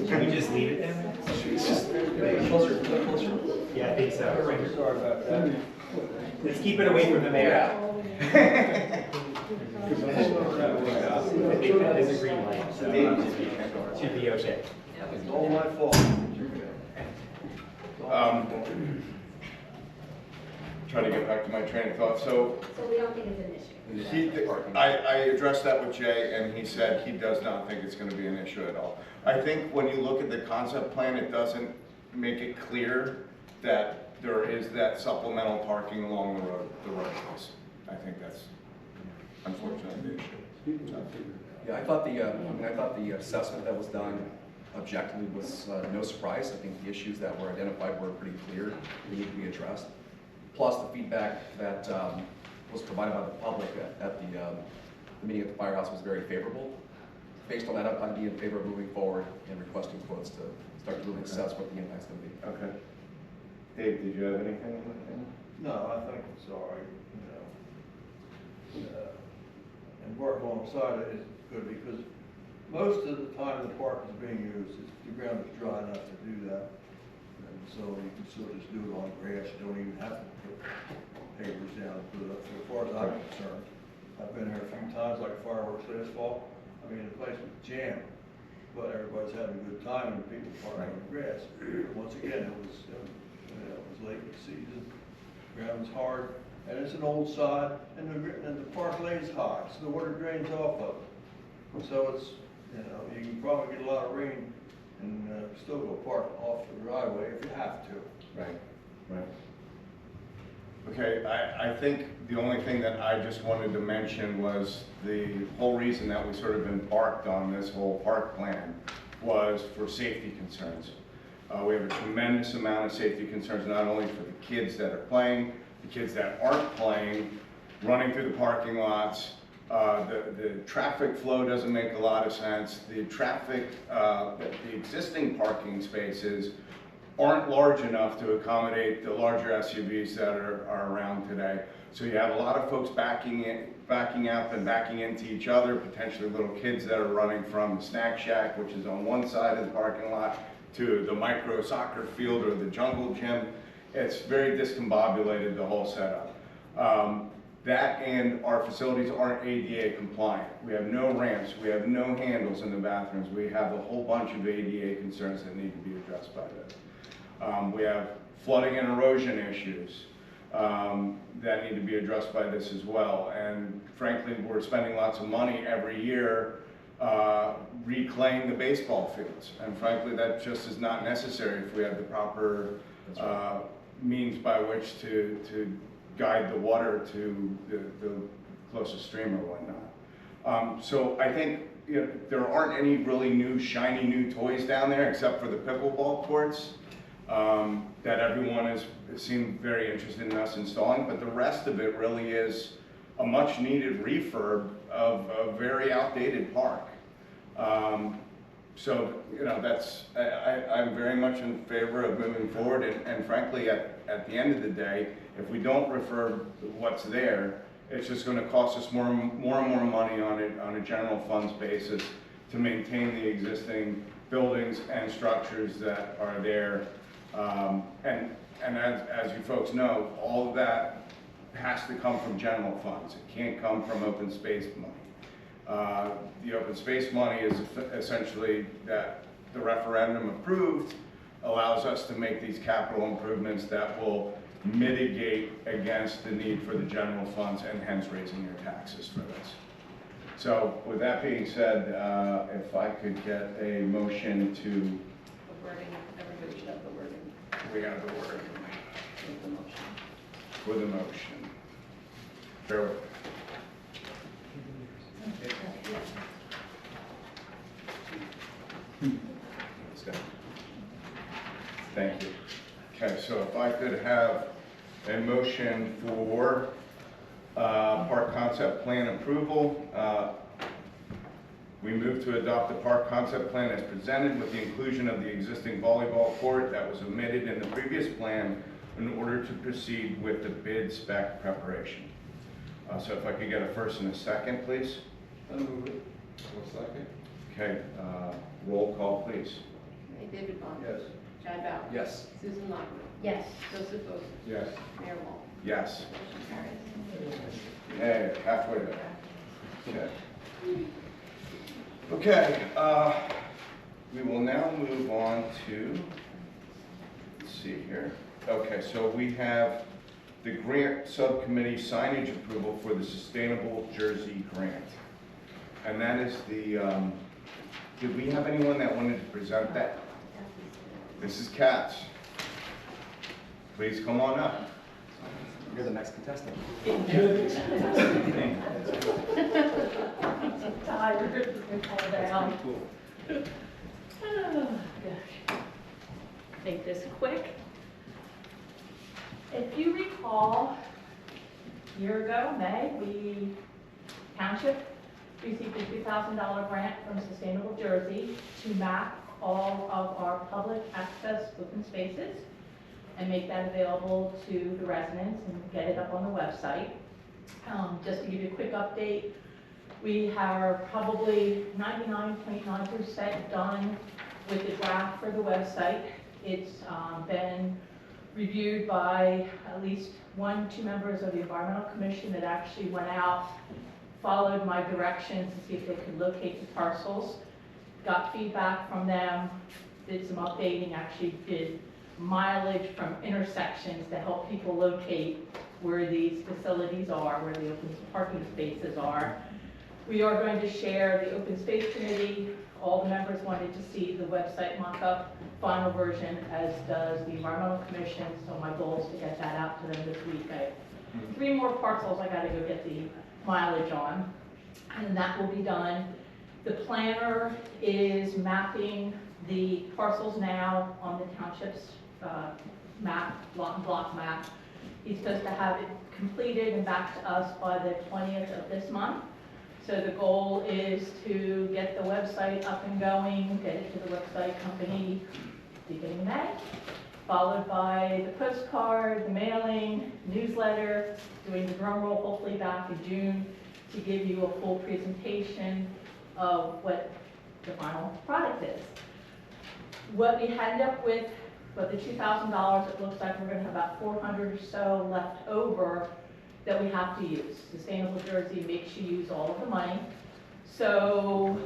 Can we just leave it there? Closer. Yeah, I think so. Sorry about that. Let's keep it away from the mayor. I think that is a green light, so it should be okay. It's all my fault. Trying to get back to my train of thought. So So we don't think it's an issue. I addressed that with Jay, and he said he does not think it's going to be an issue at all. I think when you look at the concept plan, it doesn't make it clear that there is that supplemental parking along the roadways. I think that's unfortunately the issue. Yeah, I thought the assessment that was done objectively was no surprise. I think the issues that were identified were pretty clear, they need to be addressed. Plus the feedback that was provided by the public at the meeting at the firehouse was very favorable. Based on that, I'd be in favor of moving forward and requesting quotes to start to really assess what the impact's going to be. Okay. Dave, did you have anything? No, I think it's all right, and work alongside it is good, because most of the time the park is being used, the ground is dry enough to do that. And so you can sort of just do it on grass, you don't even have to put pavers down and put it up. So as far as I'm concerned, I've been here a few times, like fireworks last fall. I mean, the place was jammed, but everybody's having a good time and people parking on the grass. Once again, it was late in the season, ground was hard, and it's an old sod, and the park lays high, so the water drains off of it. So it's, you can probably get a lot of rain and still go park off the driveway if you have to. Right, right. Okay, I think the only thing that I just wanted to mention was the whole reason that we sort of embarked on this whole park plan was for safety concerns. We have a tremendous amount of safety concerns, not only for the kids that are playing, the kids that aren't playing, running through the parking lots. The traffic flow doesn't make a lot of sense. The existing parking spaces aren't large enough to accommodate the larger SUVs that are around today. So you have a lot of folks backing up and backing into each other, potentially little kids that are running from the snack shack, which is on one side of the parking lot, to the micro soccer field or the jungle gym. It's very discombobulated, the whole setup. That and our facilities aren't ADA compliant. We have no ramps, we have no handles in the bathrooms. We have a whole bunch of ADA concerns that need to be addressed by this. We have flooding and erosion issues that need to be addressed by this as well. And frankly, we're spending lots of money every year reclaiming the baseball fields. And frankly, that just is not necessary if we have the proper means by which to guide the water to the closest stream or whatnot. So I think there aren't any really new, shiny new toys down there except for the pickleball courts that everyone has seemed very interested in us installing, but the rest of it really is a much needed refurb of a very outdated park. So, I'm very much in favor of moving forward, and frankly, at the end of the day, if we don't refurb what's there, It's just gonna cost us more and more money on a general funds basis to maintain the existing buildings and structures that are there. And as you folks know, all of that has to come from general funds. It can't come from open space money. The open space money is essentially that the referendum approved allows us to make these capital improvements that will mitigate against the need for the general funds and hence raising your taxes for this. So with that being said, if I could get a motion to, The wording, everybody should have the wording we have the word of the motion. for the motion. Bear with me. Let's go. Thank you. Okay, so if I could have a motion for park concept plan approval. We move to adopt the park concept plan as presented with the inclusion of the existing volleyball court that was omitted in the previous plan in order to proceed with the bid spec preparation. So if I could get a first and a second, please. I move it. Second? Okay, roll call, please. Okay, David Bond. Yes. Chad Bauer. Yes. Susan Lockwood. Yes. Joseph Bosak. Yes. Mayor Wong. Yes. Motion carries. Hey, halfway there. Okay. Okay, we will now move on to, let's see here. Okay, so we have the grant subcommittee signage approval for the Sustainable Jersey Grant. And that is the, did we have anyone that wanted to present that? Mrs. Katz. Please come on up. You're the next contestant. Tired, fall down. Oh, gosh. Make this quick. If you recall, a year ago, May, we, Township, received a $2,000 grant from Sustainable Jersey to map all of our public access open spaces and make that available to the residents and get it up on the website. Just to give you a quick update, we are probably 99.9% done with the draft for the website. It's been reviewed by at least 2 members of the Environmental Commission that actually went out, followed my directions to see if they could locate the parcels, got feedback from them, did some updating, actually did mileage from intersections to help people locate where these facilities are, where the open parking spaces are. We are going to share the open space committee. All the members wanted to see the website mock-up final version, as does the Environmental Commission, so my goal is to get that out to them this week. I have 3 more parcels I gotta go get the mileage on, and that will be done. The planner is mapping the parcels now on the township's map, lot and block map. He's supposed to have it completed and back to us by the 20th of this month. So the goal is to get the website up and going, get it to the website company beginning of May, followed by the postcard, the mailing, newsletter, doing the drum roll hopefully back in June to give you a full presentation of what the final product is. What we end up with the $2,000, it looks like we're going to have about 400 or so left over that we have to use. Sustainable Jersey makes you use all of the money. So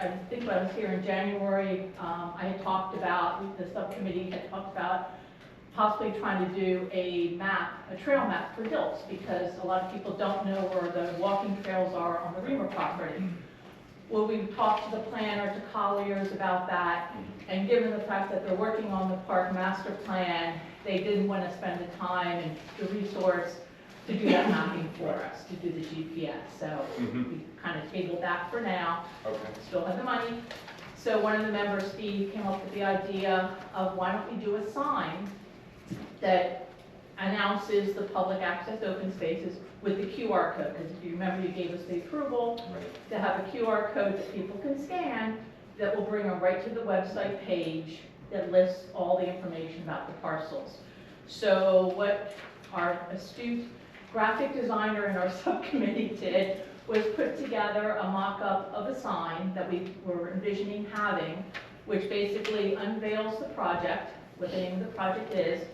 I think when I was here in January, I had talked about, the subcommittee had talked about possibly trying to do a trail map for Dilts, because a lot of people don't know where the walking trails are on the Reamer property. Well, we talked to the planner, to Colliers about that, and given the fact that they're working on the park master plan, they didn't want to spend the time and the resource to do that mapping for us, to do the GPS. So we kind of tabled that for now. Okay. Still have the money. So one of the members, Steve, came up with the idea of why don't we do a sign that announces the public access open spaces with the QR code, because if you remember, you gave us the approval to have a QR code that people can scan that will bring them right to the website page that lists all the information about the parcels. So what our astute graphic designer in our subcommittee did was put together a mock-up of a sign that we were envisioning having, which basically unveils the project, what the name of the project is,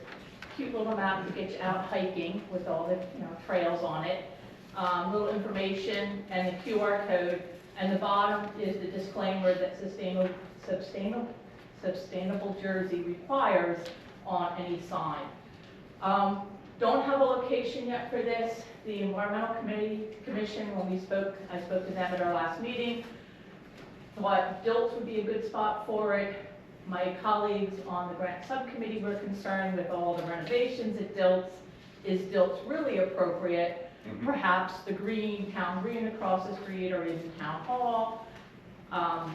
cute little map to get you out hiking with all the, trails on it, little information and the QR code, and the bottom is the disclaimer that sustainable Jersey requires on any sign. Don't have a location yet for this. The Environmental Commission, when I spoke to them at our last meeting, thought Dilts would be a good spot for it. My colleagues on the grant subcommittee were concerned with all the renovations at Dilts. Is Dilts really appropriate? Perhaps the town green across the street or in Town Hall.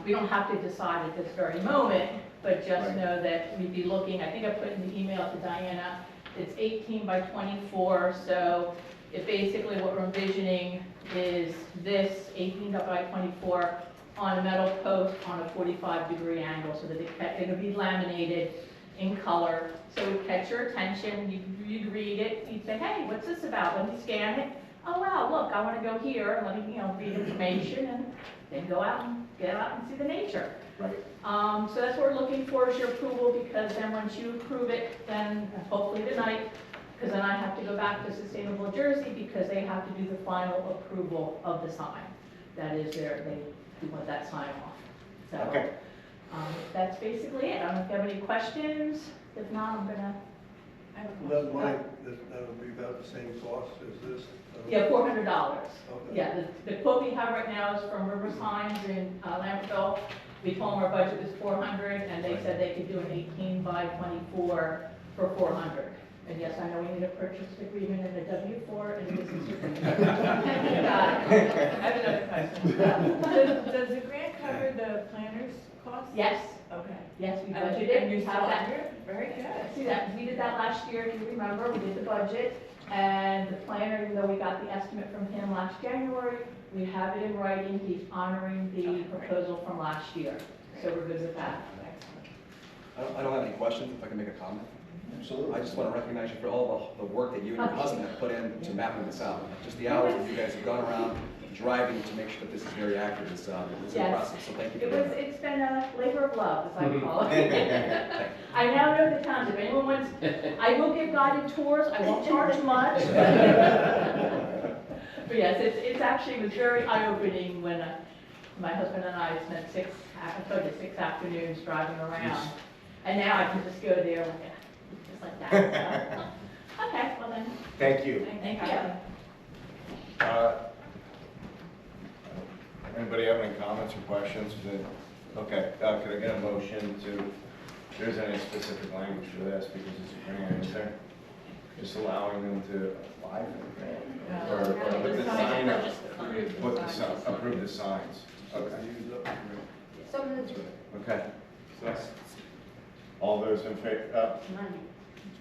We don't have to decide at this very moment, but just know that we'd be looking, I think I put in the email to Diana, it's 18 by 24, so it basically what we're envisioning is this 18 by 24 on a metal post on a 45-degree angle so that it'll be laminated in color. So it would catch your attention, you'd read it, you'd say, hey, what's this about? Let me scan it. Oh wow, look, I want to go here, let me read information, and then get out and see the nature. Right. So that's what we're looking for is your approval, because then once you approve it, then hopefully tonight, because then I have to go back to Sustainable Jersey because they have to do the final approval of the sign. That is they want that sign off. So, Okay. that's basically it. I don't know if you have any questions. If not, I'm gonna. I have a That question. money, that would be about the same cost as this? Yeah, $400. Okay. Yeah, the quote we have right now is from River Signs in Lambertville. We told them our budget was 400, and they said they could do an 18 by 24 for 400. And yes, I know we need a purchase agreement and a W-4 and a business agreement. I have another question. Does the grant cover the planner's cost? Yes, Okay. yes, we And budgeted. you We still have that. under it? Very good. See that, we did that last year, if you remember, we did the budget, and the planner, even though we got the estimate from him last January, we have it in writing, he's honoring the proposal from last year, so we're good with that. I don't have any questions, if I can make a comment. Absolutely. I just want to recognize you for all the work that you and your husband have put in to mapping this out. Just the hours that you guys have gone around driving to make sure that this is very accurate is Yes. impressive, so thank you for that. It's been a labor of love, as I call it. I now know the township, anyone wants, I will give guided tours, I won't charge much. But yes, it actually was very eye-opening when my husband and I spent 6 afternoons driving around. And now I can just go there just like that. So. Okay, well then, Thank you. thank you. Anybody have any comments or questions? Okay, could I get a motion to, if there's any specific language for this, because it's a grant, is there? Just allowing them to apply for the grant? Or put the sign up, approve the signs? Okay. Some of the Okay. All those in favor,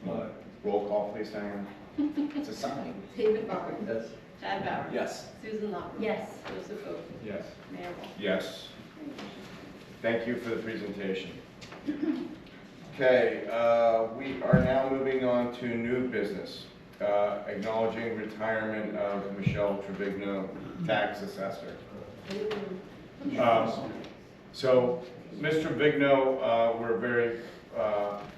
money. roll call please, Diana. It's a sign. David Barnes. Yes. Chad Bauer. Yes. Susan Lockwood. Yes. Joseph Oak. Yes. Mayor Wong. Yes. Thank you for the presentation. Okay, we are now moving on to new business, acknowledging retirement of Michelle Trevigno, tax assessor. So, Ms. Trevigno, we're very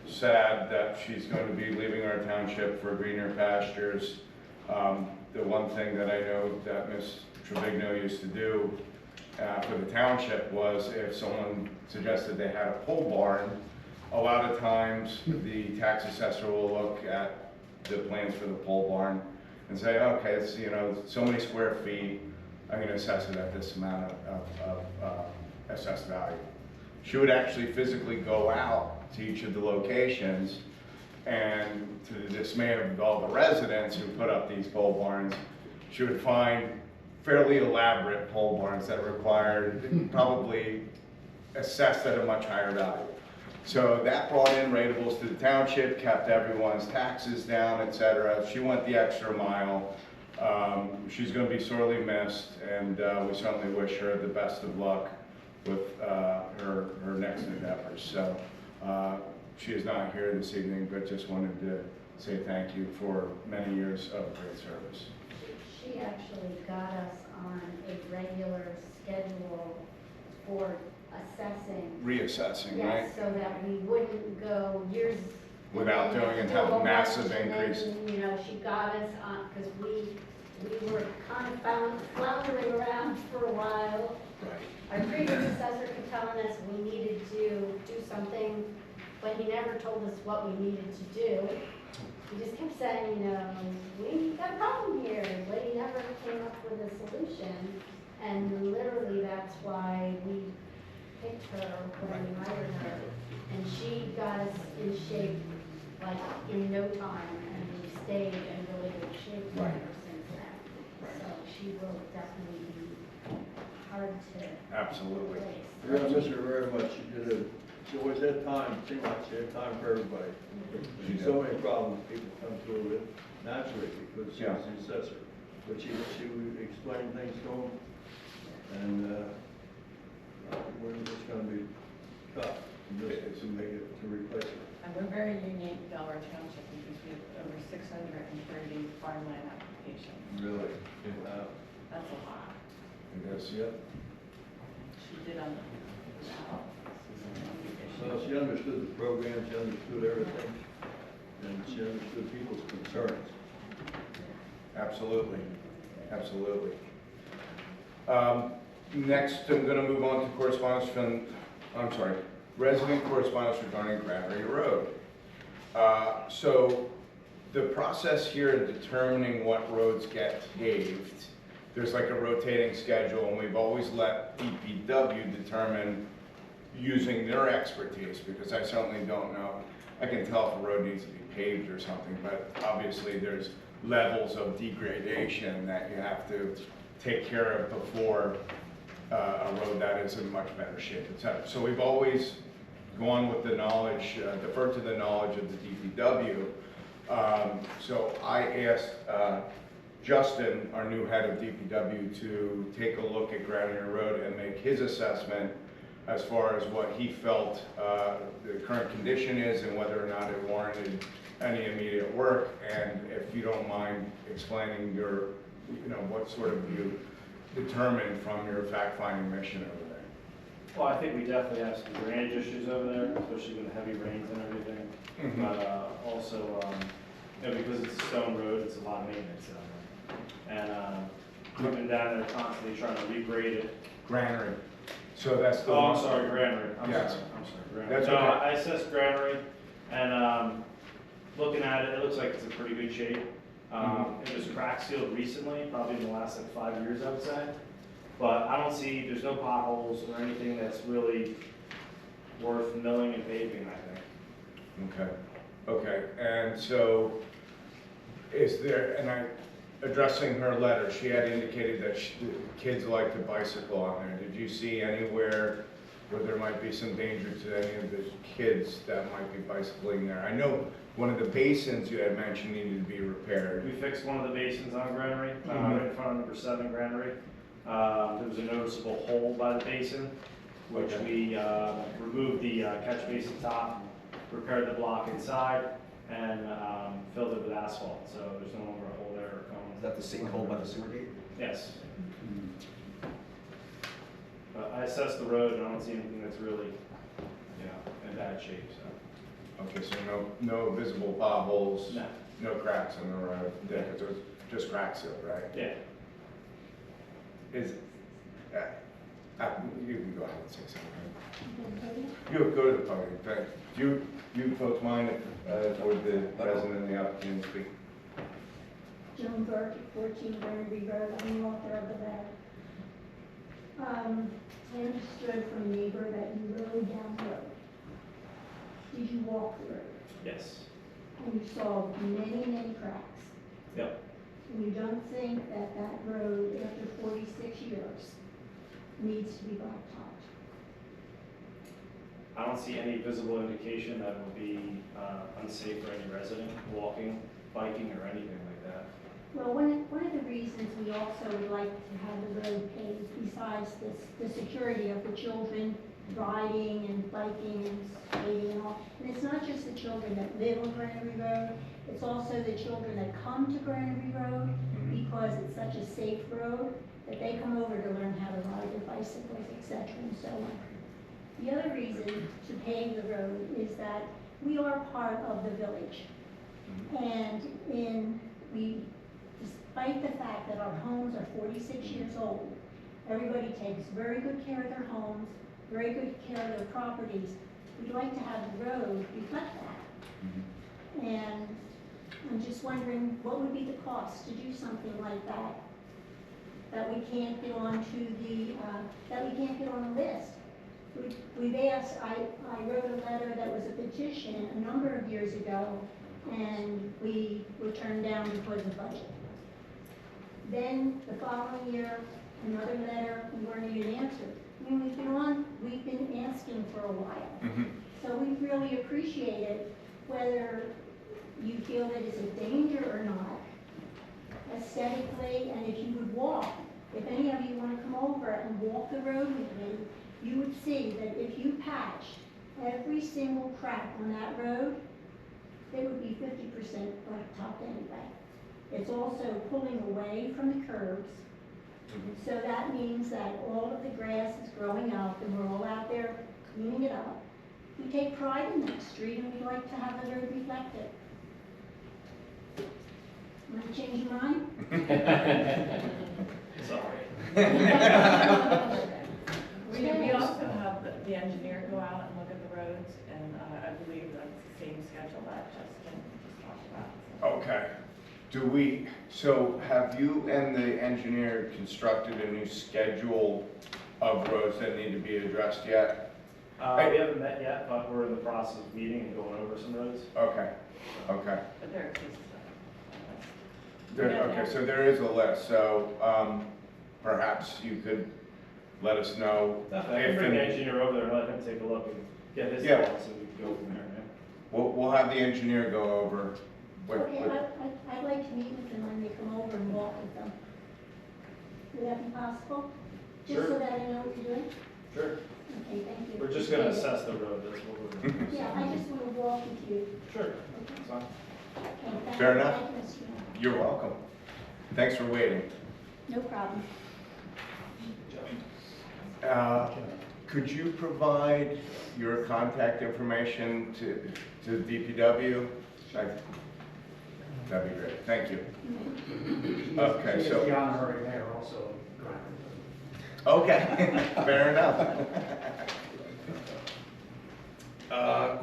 sad that she's going to be leaving our township for greener pastures. The one thing that I know that Ms. Trevigno used to do for the township was if someone suggested they had a pole barn, a lot of times the tax assessor will look at the plans for the pole barn and say, okay, it's so many square feet, I'm going to assess it at this amount of assessed value. She would actually physically go out to each of the locations, and to the dismay of all the residents who put up these pole barns, she would find fairly elaborate pole barns that required probably assessed at a much higher value. So that brought in ratables to the township, kept everyone's taxes down, etc. She went the extra mile. She's going to be sorely missed, and we certainly wish her the best of luck with her next endeavors. So she is not here this evening, but just wanted to say thank you for many years of great service. She actually got us on a regular schedule for assessing. Reassessing, right? Yes, so that we wouldn't go years. Without and then doing and do a have massive bunch, and then, increase. You know, she got us on, because we were kind of floundering around for a while. Right. Our previous assessor kept telling us we needed to do something, but he never told us what we needed to do. He just kept saying, you know, we got a problem here, but he never came up with a solution. And literally, that's why we picked her when we hired her. And she got us in shape, like, in no time, and we've stayed in really good shape Right. ever since then. So she will definitely be hard to Absolutely. replace. We're gonna miss her very much. She always had time, seemed like she had time for everybody. She So did. many problems people come through with naturally because she was Yeah. the assessor. But she would explain things to them, and, it's gonna be tough to make it, to replace her. And we're very unique, Delaware Township, because we have over 630 farmland applications. Really? That's a lot. You guys see it? She did on the ballot. So she understood the program, she understood everything, and she understood people's concerns. Absolutely, absolutely. Next, I'm gonna move on to correspondence from, resident correspondence regarding Granary Road. So the process here in determining what roads get paved, there's like a rotating schedule, and we've always let DPW determine using their expertise, because I certainly don't know. I can tell if a road needs to be paved or something, but obviously there's levels of degradation that you have to take care of before a road that is in much better shape, et cetera. So we've always gone with the knowledge, deferred to the knowledge of the DPW. So I asked Justin, our new head of DPW, to take a look at Granary Road and make his assessment as far as what he felt the current condition is and whether or not it warranted any immediate work. And if you don't mind explaining your, what sort of you determined from your fact-finding mission over there. Well, I think we definitely have some drainage issues over there, especially with the heavy rains and everything. Mhm. But also, because it's a stone road, it's a lot of maintenance down there. And we've been down there constantly trying to regrade it. Granary. So that's the Oh, one. I'm sorry, Granary. I'm Yes. sorry, Granary. That's No, okay. I assessed Granary, and looking at it, it looks like it's in pretty good shape. It was crack sealed recently, probably in the last like 5 years, I would say. But I don't see, there's no potholes or anything that's really worth milling and paving, I think. Okay, and so is there, and addressing her letter, she had indicated that kids like to bicycle on there. Did you see anywhere where there might be some danger to any of the kids that might be bicycling there? I know one of the basins you had mentioned needed to be repaired. We fixed one of the basins on Granary, right in front of number 7 Granary. There was a noticeable hole by the basin, which Okay. we removed the catch basin top, repaired the block inside, and filled it with asphalt, so there's no longer a hole there or Is cone. that the sinkhole by the sewer gate? Yes. But I assessed the road, and I don't see anything that's really, in bad shape, so. Okay, so no visible potholes? No. No cracks in the road, because it was just crack sealed, right? Yeah. Is, you can go ahead and say something. You go to the podium, thank you. Do you folks mind if, or the president and the applicant speak? Joan Burke, 14 Granby Road, I'm the author of the letter. I understood from a neighbor that you rode down the road. Did you walk the road? Yes. And you saw many, many cracks. Yep. And you don't think that that road, after 46 years, needs to be blacktopped? I don't see any visible indication that it would be unsafe for any resident walking, biking, or anything like that. Well, one of the reasons we also would like to have the road paved, besides the security of the children riding and biking and skating and all, and it's not just the children that live on Granary Road, It's also the children that come to Granby Road because it's such a safe road that they come over to learn how to ride their bicycles, etc. and so on. The other reason to pave the road is that we are part of the village. And despite the fact that our homes are 46 years old, everybody takes very good care of their homes, very good care of their properties. We'd like to have the road reflect that. And I'm just wondering, what would be the cost to do something like that? That we can't get onto the list. We've asked, I wrote a letter that was a petition a number of years ago, and we were turned down because of budget. Then the following year, another letter, we weren't even answered. I mean, we've been asking for a while. So we really appreciate it, whether you feel that it's a danger or not, aesthetically, and if you would walk. If any of you want to come over and walk the road with me, you would see that if you patched every single crack on that road, it would be 50% blacktop anyway. It's also pulling away from the curbs. So that means that all of the grass is growing up and we're all out there cleaning it up. We take pride in that street and we like to have the road reflected. Want to change your mind? Sorry. We also have the engineer go out and look at the roads, and I believe that's the same schedule that Justin just talked about. Okay. So have you and the engineer constructed a new schedule of roads that need to be addressed yet? We haven't met yet, but we're in the process of meeting and going over some roads. Okay, okay. But there are cases Okay, so there is a list, so perhaps you could let us know. I can bring the engineer over there and let him take a look and get his thoughts and we can go from there, man. We'll have the engineer go over. Okay, I'd like to meet with them when they come over and walk with them. Would that be possible? Just so Sure. that I know what you're doing? Sure. Okay, thank you. We're just gonna assess the road, that's what we're doing. Yeah, I just want to walk with you. Sure, Okay. that's fine. Okay, thank Fair you. enough. Thank you, Mr. Mayor. You're welcome. Thanks for waiting. No problem. Could you provide your contact information to DPW? That'd be great, thank you. Okay, She so. is the honorary mayor also. Okay, fair enough.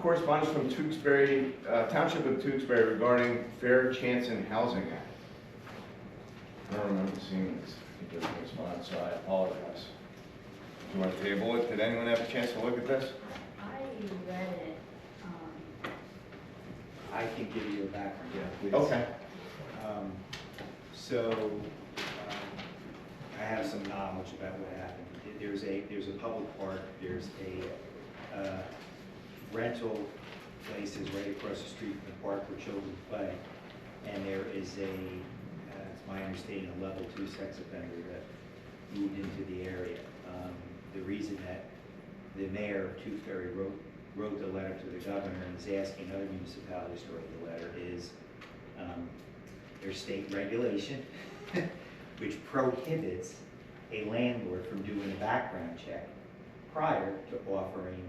Correspondence from Tewksbury, Township of Tewksbury regarding Fair Chance in Housing Act. I don't remember seeing this particular response, so I apologize. Do you want to table it? Did anyone have a chance to look at this? I read it, I can give you a background, please. Okay. I have some knowledge about what happened. There's a public park, there's a rental places right across the street from the park where children play. And there is it's my understanding, a level 2 sex offender that moved into the area. The reason that the mayor of Tewksbury wrote the letter to the governor and is asking other municipalities to write the letter is there's state regulation which prohibits a landlord from doing a background check prior to offering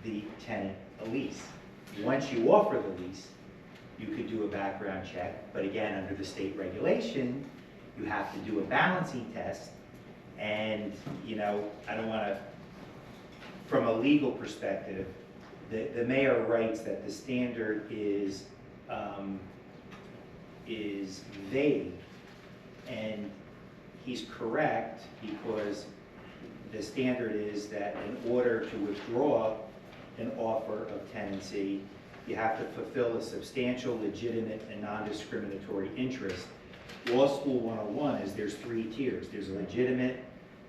the tenant a lease. Once you offer the lease, you could do a background check, but again, under the state regulation, you have to do a balancing test. And, you know, I don't want to, from a legal perspective, the mayor writes that the standard is vague, and he's correct, because the standard is that in order to withdraw an offer of tenancy, you have to fulfill a substantial, legitimate, and non-discriminatory interest. Law School 101 is there's 3 tiers. There's a legitimate,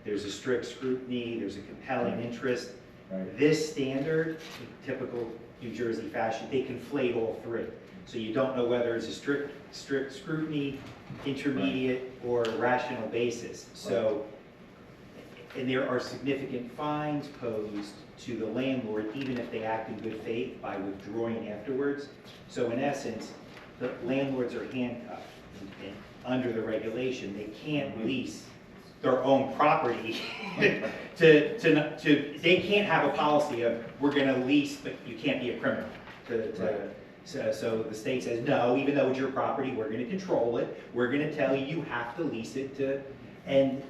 there's a strict scrutiny, there's a compelling interest. Right. This standard, in typical New Jersey fashion, they conflate all 3. So you don't know whether it's a strict scrutiny, intermediate, or rational basis. So and there are significant fines posed to the landlord, even if they act in good faith by withdrawing afterwards. So in essence, the landlords are handcuffed, and under the regulation, they can't lease their own property they can't have a policy of, we're gonna lease, but you can't be a criminal. So the state says, no, even though it's your property, we're gonna control it, we're gonna tell you you have to lease it to, and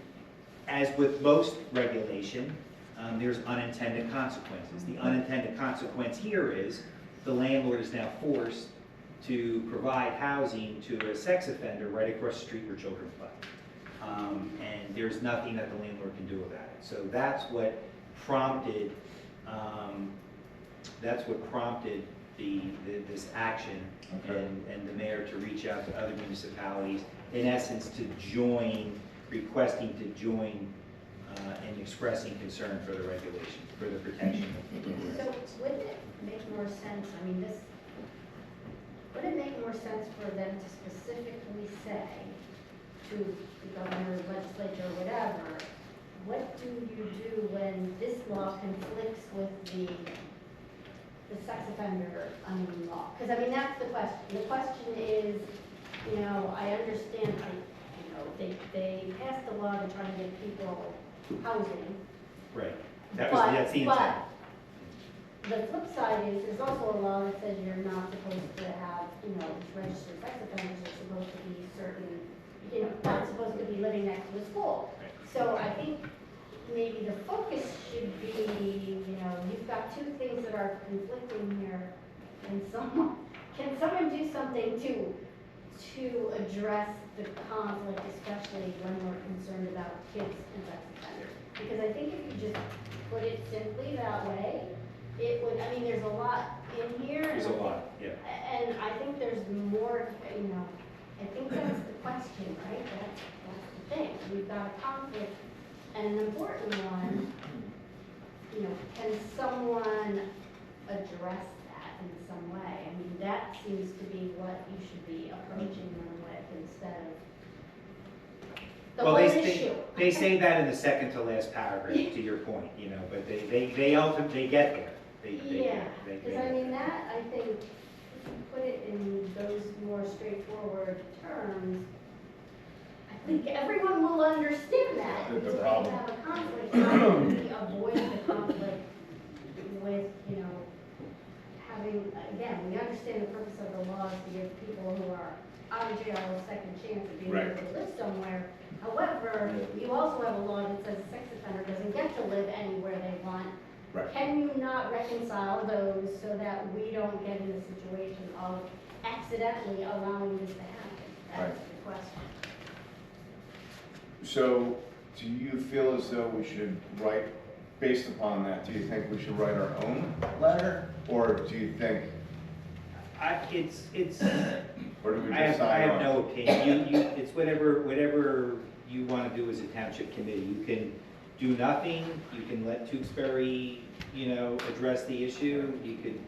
as with most regulation, there's unintended consequences. The unintended consequence here is the landlord is now forced to provide housing to a sex offender right across the street where children play. And there's nothing that the landlord can do about it. So that's what prompted this action, Okay. and the mayor to reach out to other municipalities, in essence, to join, requesting to join and expressing concern for the regulation, for the protection of the So wouldn't it make more sense, I mean, would it make more sense for them to specifically say to the governor, legislature, whatever, what do you do when this law conflicts with the sex offender, law? Because, I mean, that's the question. The question is, you know, I understand, they passed a law to try and get people housing. Right. That's the intent. But the flip side is, there's also a law that says you're not supposed to have, registered sex offenders are supposed to be certain, not supposed to be living next to a school. So I think maybe the focus should be, you've got two things that are conflicting here. Can someone do something to address the conflict, especially when we're concerned about kids and sex offenders? Because I think if you just put it simply that way, it would, I mean, there's a lot in here. There's a lot, yeah. And I think there's more, I think that's the question, right? That's the thing. We've got a conflict, and an important one, can someone address that in some way? I mean, that seems to be what you should be approaching them with instead of the Well, whole they issue. say that in the second to last paragraph, to your point, but they ultimately get there. Yeah, because I mean, that, I think, if you put it in those more straightforward terms, I think everyone will understand that. The Because we problem. have a conflict, how do we avoid the conflict with, having, again, we understand the purpose of the law is to give people who are out of jail a second chance of being Right. able to live somewhere. However, you also have a law that says a sex offender doesn't get to live anywhere they want. Right. Can you not reconcile those so that we don't get in a situation of accidentally allowing this to happen? That's Right. the question. So, do you feel as though we should write, based upon that, do you think we should write our own letter? Or do you think, or do we I just have sign on? no opinion. It's whatever you want to do as a township committee. You can do nothing, you can let Tewksbury, address the issue, you could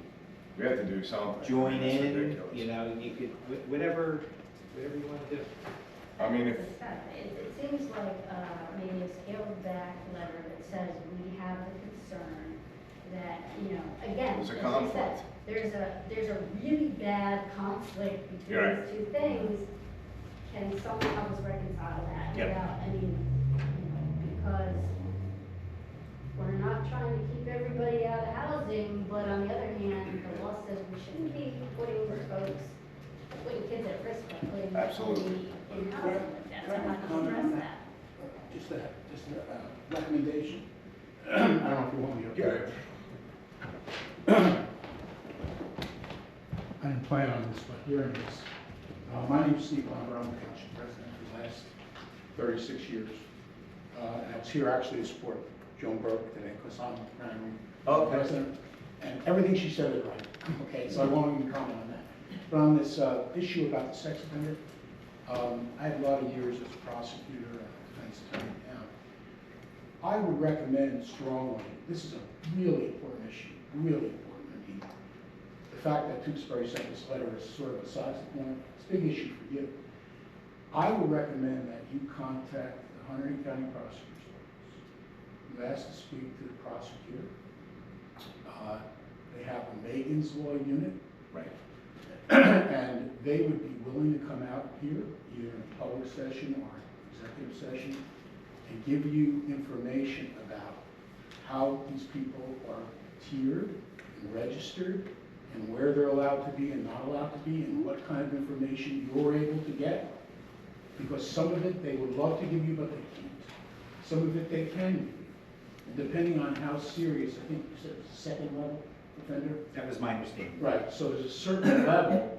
We have to do something. join It's in, ridiculous. you could, whatever you want to do. I mean, if, It seems like maybe a scaled back letter that says we have the concern that, again, There's a as I conflict. said, there's a really bad conflict between You're right. these two things. Can someone help us reconcile that? Yep. Because we're not trying to keep everybody out of housing, but on the other hand, the law says we shouldn't be putting kids at risk by putting Absolutely. somebody in housing like that. So how do you address that? Just a recommendation. I don't know if you want me to. yeah, I didn't plan on this, but hearing this. My name's Steve Lumber, I'm a township resident for the last 36 years. And I was here actually to support Joan Burke today, because I'm apparently Okay. president. And everything she said is right, okay, so I won't even comment on that. But on this issue about the sex offender, I had a lot of years as a prosecutor and a defense attorney in town. I would recommend strongly, this is a really important issue, really important. I mean, the fact that Tewksbury sent this letter is sort of besides the point. It's a big issue for you. I would recommend that you contact the Hunterdon County Prosecutor's Office you ask to speak to the prosecutor. They have a Megan's Law unit. Right. And they would be willing to come out here, either in a public session or executive session, and give you information about how these people are tiered and registered, and where they're allowed to be and not allowed to be, and what kind of information you're able to get. Because some of it they would love to give you, but they can't. Some of it they can give you. And depending on how serious, I think you said it's a second level offender? That was my understanding. Right, so there's a certain level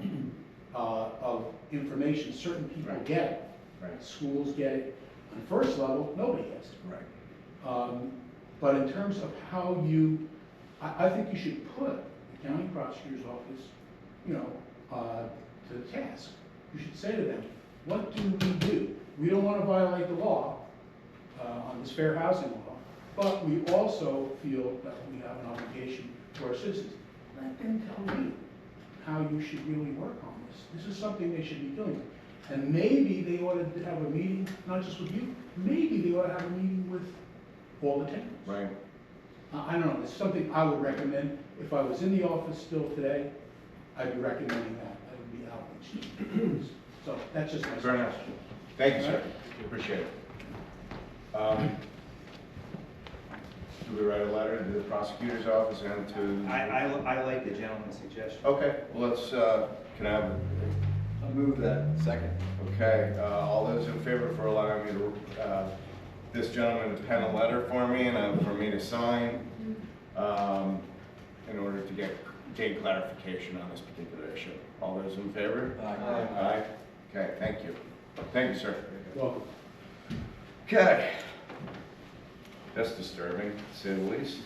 of information certain people Right. get it. Right. Schools get it. On first level, nobody gets it. Right. But in terms of how you, I think you should put the county prosecutor's office, you know, to the task. You should say to them, what do we do? We don't want to violate the law on this fair housing law, but we also feel that we have an obligation to our citizens. Let them tell you how you should really work on this. This is something they should be doing. And maybe they ought to have a meeting, not just with you, maybe they ought to have a meeting with all the tenants. Right. I don't know, it's something I would recommend. If I was in the office still today, I'd be recommending that. That would be outreach. So that's just my Fair enough. suggestion. Thank you, sir. Appreciate it. Do we write a letter to the prosecutor's office and to? I like the gentleman's suggestion. Okay, well, let's, can I have, I'll move that. Second. okay, all those in favor for allowing me to, this gentleman to pen a letter for me and for me to sign, in order to gain clarification on this particular issue. All those in favor? Aye. Aye. Okay, thank you. Thank you, sir. Welcome. Okay. That's disturbing, to say the least.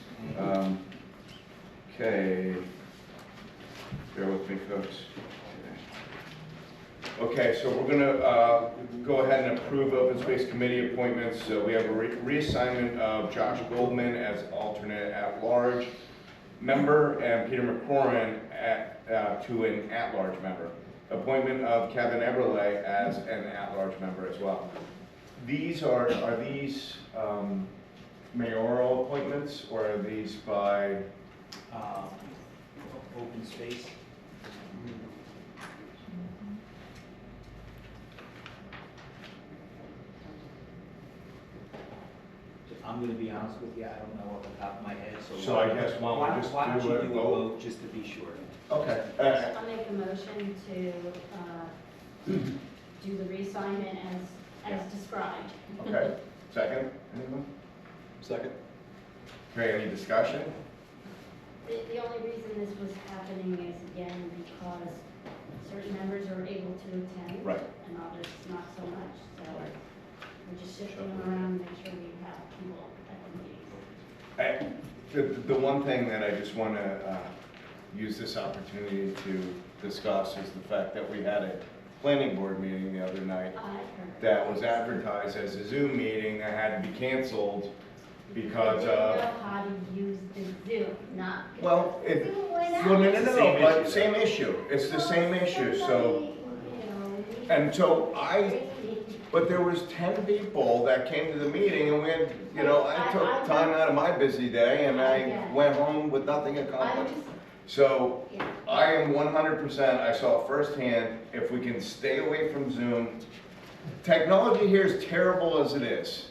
Okay. Bear with me, folks. Okay, so we're gonna go ahead and approve open space committee appointments. We have a reassignment of Josh Goldman as alternate at-large member and Peter McCoran to an at-large member. Appointment of Kevin Eberle as an at-large member as well. These are these mayoral appointments, or are these by? Open space. I'm gonna be honest with you, I don't know off the top of my head, so. So I guess why don't we just why don't do you a do a vote? vote just to be sure? Okay. I'll make a motion to do the reassignment as described. Okay, second, anyone? Second. Okay, any discussion? The only reason this was happening is, again, because certain members are able to attend. Right. And others not so much, so we're just shifting around, make sure we have people at the meetings. The one thing that I just want to use this opportunity to discuss is the fact that we had a planning board meeting the other night I heard. that was advertised as a Zoom meeting that had to be canceled because They didn't of. know how to use the Zoom, not. Well, it, Zoom went out. well, no, Same but issue, same issue. It's the same issue, so, and so but there was 10 people that came to the meeting and we had, you know, I took time out of my busy day and I went home with nothing accomplished. So I am 100%, I saw firsthand, if we can stay away from Zoom, technology here is terrible as it is.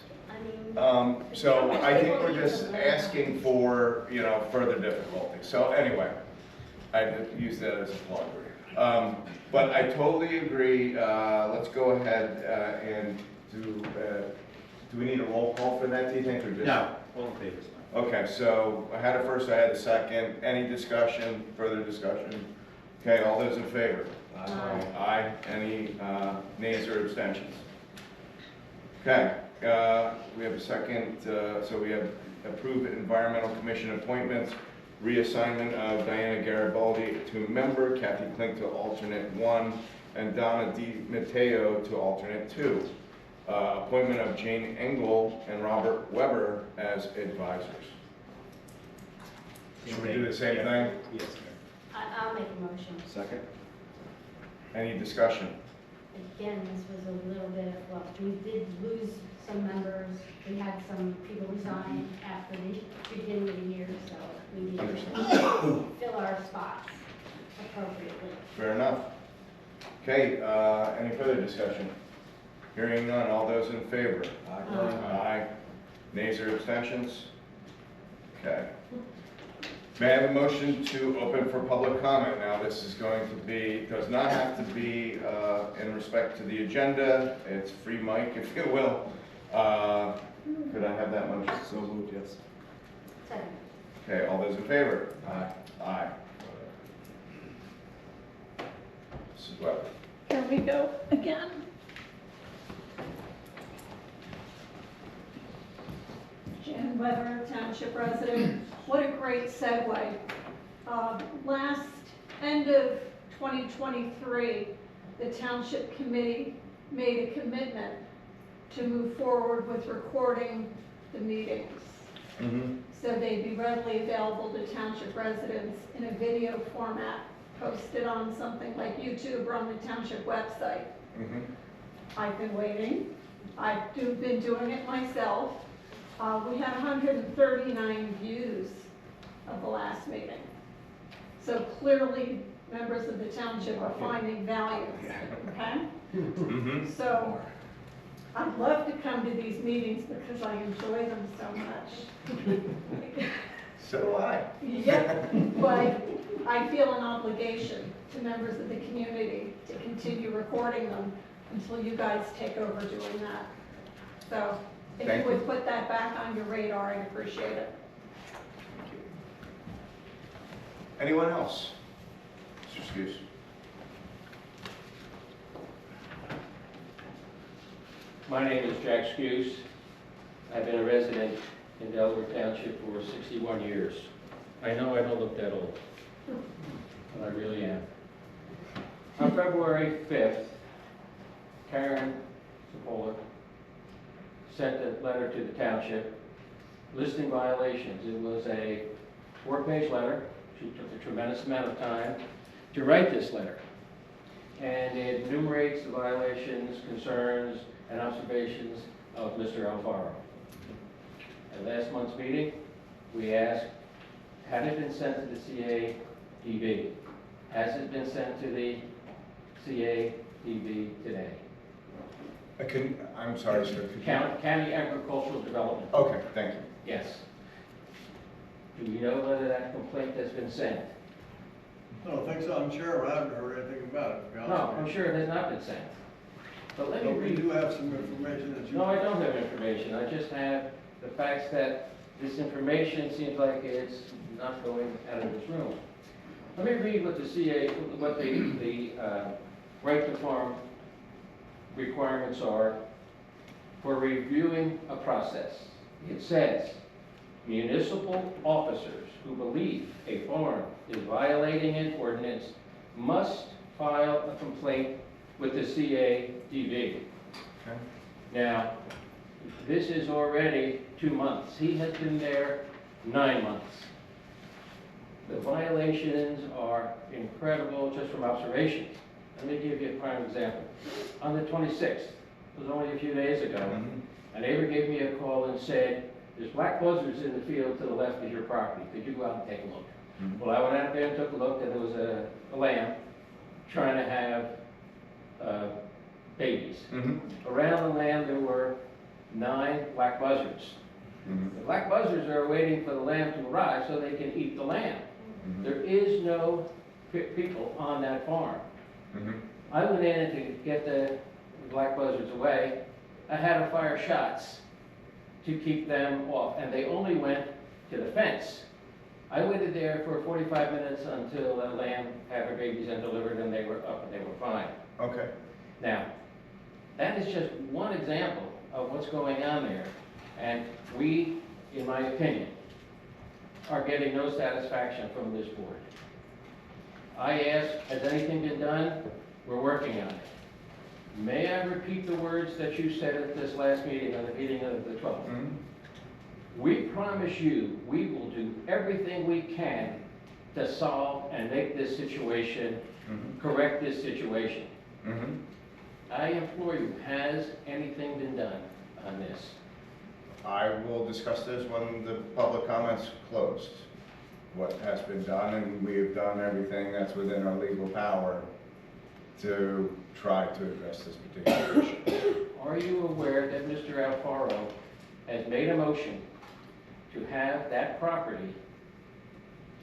So I think we're just asking for, you know, further difficulty. So anyway, I use that as a plug. But I totally agree. Let's go ahead and do we need a roll call for that, do you think, or just? No, all in favor, Okay, so I had a first, I had a second. Any discussion, further discussion? Okay, all those in favor? Aye. Aye. Any nays or abstentions? Okay, we have a second, so we have approved environmental commission appointments, reassignment of Diana Garibaldi to member, Kathy Klink to alternate 1, and Donna Di Matteo to alternate 2. Appointment of Jane Engel and Robert Weber as advisors. Should we do the same thing? Yes. I'll make a motion. Second. Any discussion? again, this was a little bit of, well, we did lose some members. We had some people resign after the beginning of the year, so we need to fill our spots appropriately. Fair enough. Okay, any further discussion? Hearing none, all those in favor? Aye. Nays or abstentions? Okay. May I have a motion to open for public comment? Now, this is going to be, does not have to be in respect to the agenda. It's free mic, if you will. Could I have that motion? So moved, yes. Second. Okay, all those in favor? Aye. Aye. Mrs. Weber. Here we go again. Jan Weber, Township resident. What a great segue. Last end of 2023, the Township Committee made a commitment to move forward with recording the meetings. So they'd be readily available to Township residents in a video format, posted on something like YouTube or on the Township website. I've been waiting. I've been doing it myself. We had 139 views of the last meeting. So clearly, members of the township are finding value, okay? So I'd love to come to these meetings because I enjoy them so much. So do I. Yep, but I feel an obligation to members of the community to continue recording them until you guys take over doing that. So if Thank you you. would put that back on your radar, I'd appreciate it. Anyone else? Mr. Skuse. My name is Jack Skuse. I've been a resident in Delaware Township for 61 years. I know I don't look that old, but I really am. On February 5th, Karen Sapola sent a letter to the township listing violations. It was a 4-page letter. She took a tremendous amount of time to write this letter. And it enumerates the violations, concerns, and observations of Mr. Alfaro. At last month's meeting, we asked, had it been sent to the CADB? Has it been sent to the CADB today? I'm sorry, sir. Could you- County Agricultural Development. Okay, thank you. Yes. Do we know whether that complaint has been sent? I don't think so, I'm sure, I haven't heard anything about it, to be honest No, with I'm you. sure it has not been sent. But let me But we read. do have some information that you. No, I don't have information. I just have the facts that this information seems like it's not going out of this room. Let me read what the right to farm requirements are for reviewing a process. It says, municipal officers who believe a farm is violating an ordinance must file a complaint with the CADB. Okay. Now, this is already 2 months. He has been there 9 months. The violations are incredible just from observations. Let me give you a prime example. On the 26th, it was only a few days ago, a neighbor gave me a call and said, there's black buzzards in the field to the left of your property. Could you go out and take a look? Well, I went out there and took a look, and there was a lamb trying to have babies. Around the lamb, there were 9 black buzzards. The black buzzards are waiting for the lamb to arrive so they can eat the lamb. There is no people on that farm. I went in to get the black buzzards away. I had to fire shots to keep them off, and they only went to the fence. I waited there for 45 minutes until the lamb had her babies and delivered, and they were up and they were fine. Okay. Now, that is just one example of what's going on there. And we, in my opinion, are getting no satisfaction from this board. I asked, has anything been done? We're working on it. May I repeat the words that you said at this last meeting, on the meeting of the 12th? We promise you, we will do everything we can to solve and make this situation, correct this situation. I implore you, has anything been done on this? I will discuss this when the public comments closed. What has been done, and we have done everything that's within our legal power to try to address this particular issue. Are you aware that Mr. Alfaro has made a motion to have that property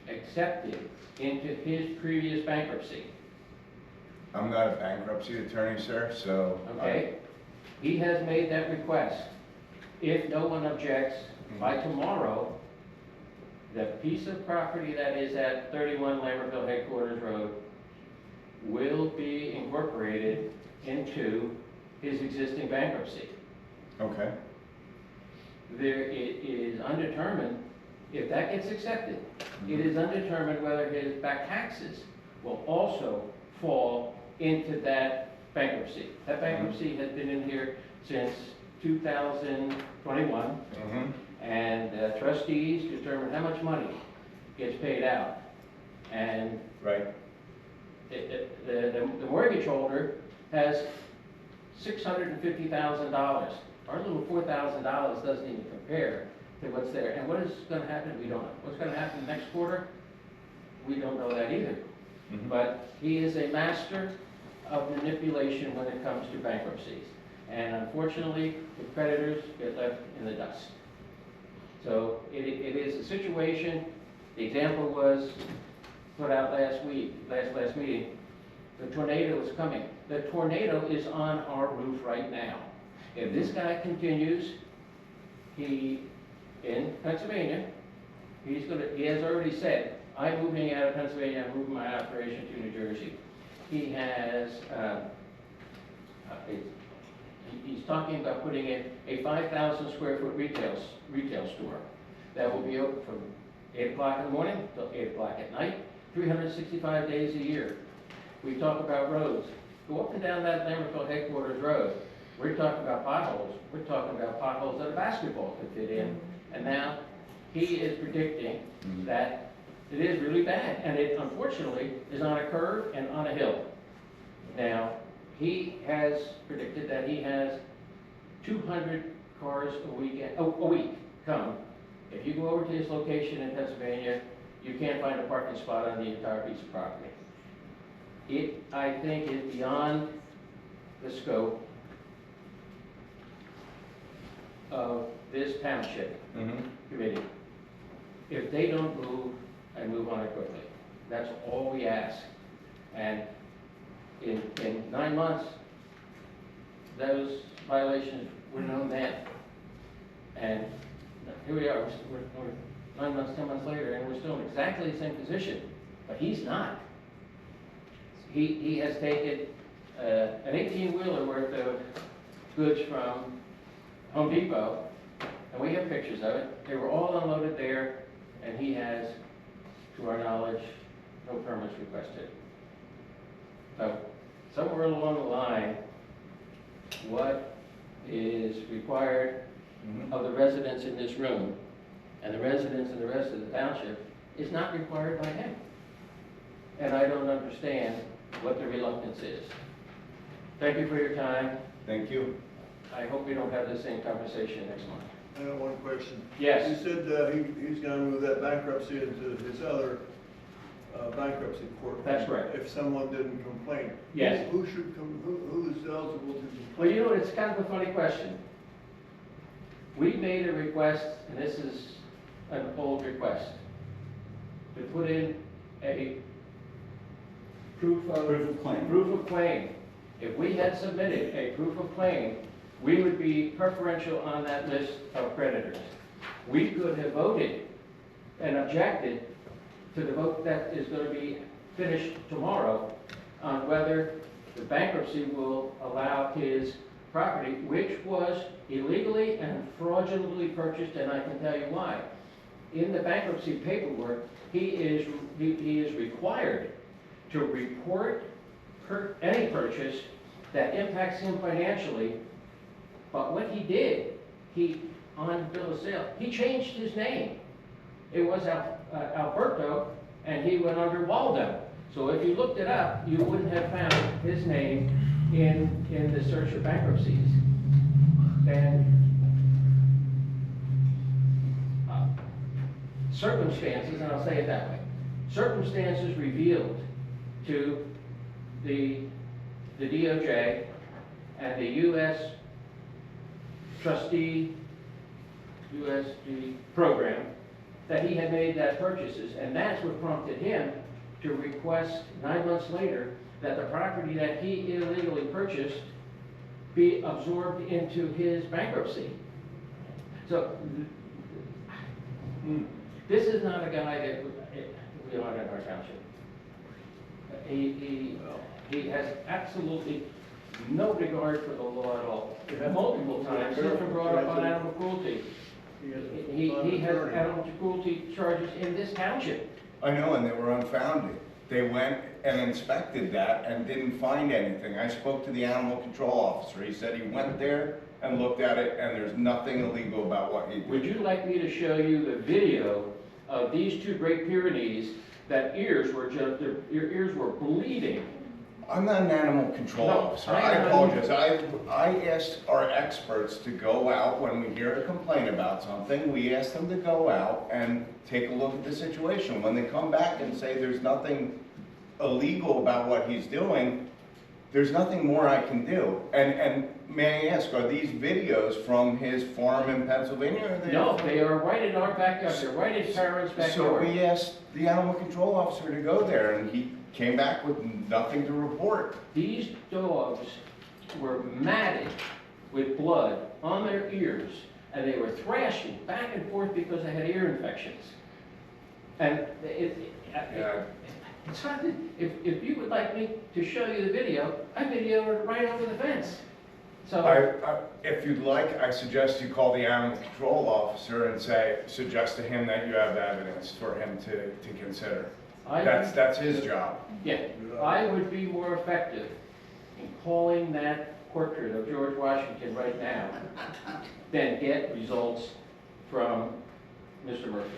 accepted into his previous bankruptcy? I'm not a bankruptcy attorney, sir, so. Okay? He has made that request. If no one objects, by tomorrow, the piece of property that is at 31 Lambertville Headquarters Road will be incorporated into his existing bankruptcy. Okay. It is undetermined, if that gets accepted, it is undetermined whether his back taxes will also fall into that bankruptcy. That bankruptcy has been in here since 2021, and trustees determine how much money gets paid out. And Right. the mortgage holder has $650,000. Our little $4,000 doesn't even compare to what's there. And what is going to happen? We don't know. What's going to happen next quarter? We don't know that either. But he is a master of manipulation when it comes to bankruptcies. And unfortunately, the creditors get left in the dust. So it is a situation, the example was put out last meeting, the tornado is coming. The tornado is on our roof right now. If this guy continues, in Pennsylvania, he has already said, I'm moving out of Pennsylvania, I'm moving my operation to New Jersey. He has, he's talking about putting in a 5,000 square foot retail store that will be open from 8 o'clock in the morning till 8 o'clock at night, 365 days a year. We talk about roads. Go up and down that Lambertville Headquarters Road. We're talking about potholes. We're talking about potholes that a basketball could fit in. And now he is predicting that it is really bad. And it unfortunately is on a curve and on a hill. Now, he has predicted that he has 200 cars a week come. If you go over to his location in Pennsylvania, you can't find a parking spot on the entire piece of property. It, I think, is beyond the scope of this township committee. If they don't move and move on it quickly, that's all we ask. And in 9 months, those violations were known then. And here we are, we're 9 months, 10 months later, and we're still in exactly the same position. But he's not. He has taken an 18-wheeler worth of goods from Home Depot, and we have pictures of it. They were all unloaded there, and he has, to our knowledge, no permits requested. So, somewhere along the line, what is required of the residents in this room and the residents in the rest of the township is not required by him. And I don't understand what the reluctance is. Thank you for your time. Thank you. I hope we don't have the same conversation next month. I have one question. Yes. You said he's gonna move that bankruptcy into his other bankruptcy court. That's correct. If someone didn't complain. Yes. Who should come, who is eligible to complain? Well, you know, it's kind of a funny question. We made a request, and this is an old request, to put in a proof of claim. If we had submitted a proof of claim, we would be preferential on that list of creditors. We could have voted and objected to the vote that is going to be finished tomorrow on whether the bankruptcy will allow his property, which was illegally and fraudulently purchased, and I can tell you why. In the bankruptcy paperwork, he is required to report any purchase that impacts him financially. But what he did, on bill of sale, he changed his name. It was Alberto, and he went under Waldo. So if you looked it up, you wouldn't have found his name in the search for bankruptcies. And circumstances, and I'll say it that way, circumstances revealed to the DOJ and the U.S. trustee, USD program, that he had made that purchases, and that's what prompted him to request 9 months later that the property that he illegally purchased be absorbed into his bankruptcy. So, this is not a guy that we want in our township. He has absolutely no regard for the law at all. Multiple times, he's been brought up on animal cruelty. He has animal cruelty charges in this township. I know, and they were unfounded. They went and inspected that and didn't find anything. I spoke to the animal control officer. He said he went there and looked at it, and there's nothing illegal about what he did. Would you like me to show you the video of these two Great Pyrenees that ears were just, their ears were bleeding? I'm not an animal control officer. I apologize. I asked our experts to go out when we hear a complaint about something. We ask them to go out and take a look at the situation. When they come back and say there's nothing illegal about what he's doing, there's nothing more I can do. And may I ask, are these videos from his farm in Pennsylvania? Or No, they are right in our backyard. They're right in Sharon's backyard. So we asked the animal control officer to go there, and he came back with nothing to report. These dogs were matted with blood on their ears, and they were thrashing back and forth because they had ear infections. And it's hard to, if you would like me to show you the video, I videoed it right over the fence. So If you'd like, I suggest you call the animal control officer and suggest to him that you have evidence for him to consider. That's his job. Yeah, I would be more effective in calling that portrait of George Washington right now than get results from Mr. Murphy.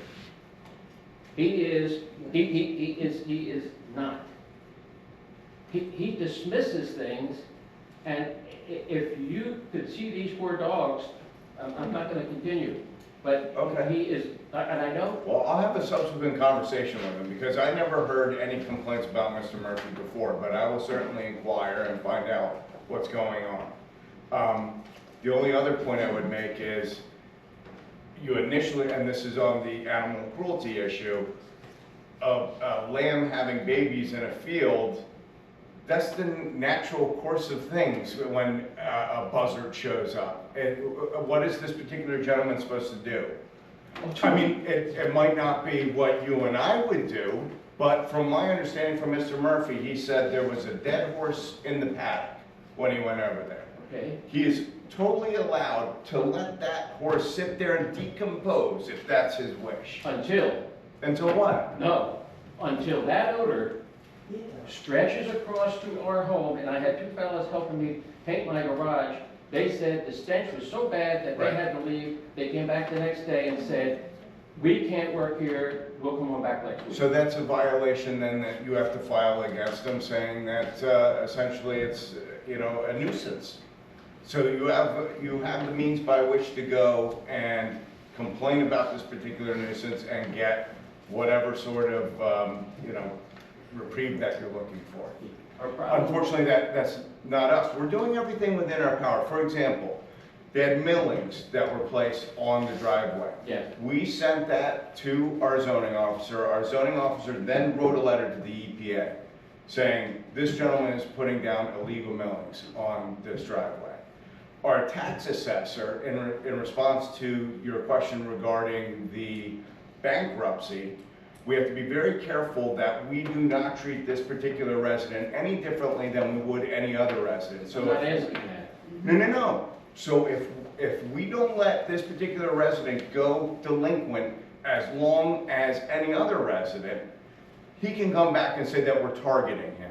He is not. He dismisses things, and if you could see these poor dogs, I'm not going to continue. But okay. He is, and I know. Well, I'll have a subsequent conversation with him because I never heard any complaints about Mr. Murphy before, but I will certainly inquire and find out what's going on. The only other point I would make is you initially, and this is on the animal cruelty issue, of a lamb having babies in a field. That's the natural course of things when a buzzard shows up. What is this particular gentleman supposed to do? I mean, it might not be what you and I would do, but from my understanding from Mr. Murphy, he said there was a dead horse in the paddock when he went over there. Okay. He is totally allowed to let that horse sit there and decompose if that's his wish. Until what? No, until that odor stretches across to our home, and I had two fellows helping me paint my garage. They said the stench was so bad that they had to leave. They came back the next day and said, we can't work here, we'll come on back next week. So that's a violation then that you have to file against them, saying that essentially it's, a nuisance. So you have the means by which to go and complain about this particular nuisance and get whatever sort of, reprieve that you're looking for. Unfortunately, that's not us. We're doing everything within our power. For example, they had millings that were placed on the driveway. Yes. We sent that to our zoning officer. Our zoning officer then wrote a letter to the EPA saying, this gentleman is putting down illegal millings on this driveway. Our tax assessor, in response to your question regarding the bankruptcy, we have to be very careful that we do not treat this particular resident any differently than we would any other resident. So I'm not asking that. No. So if we don't let this particular resident go delinquent as long as any other resident, he can come back and say that we're targeting him.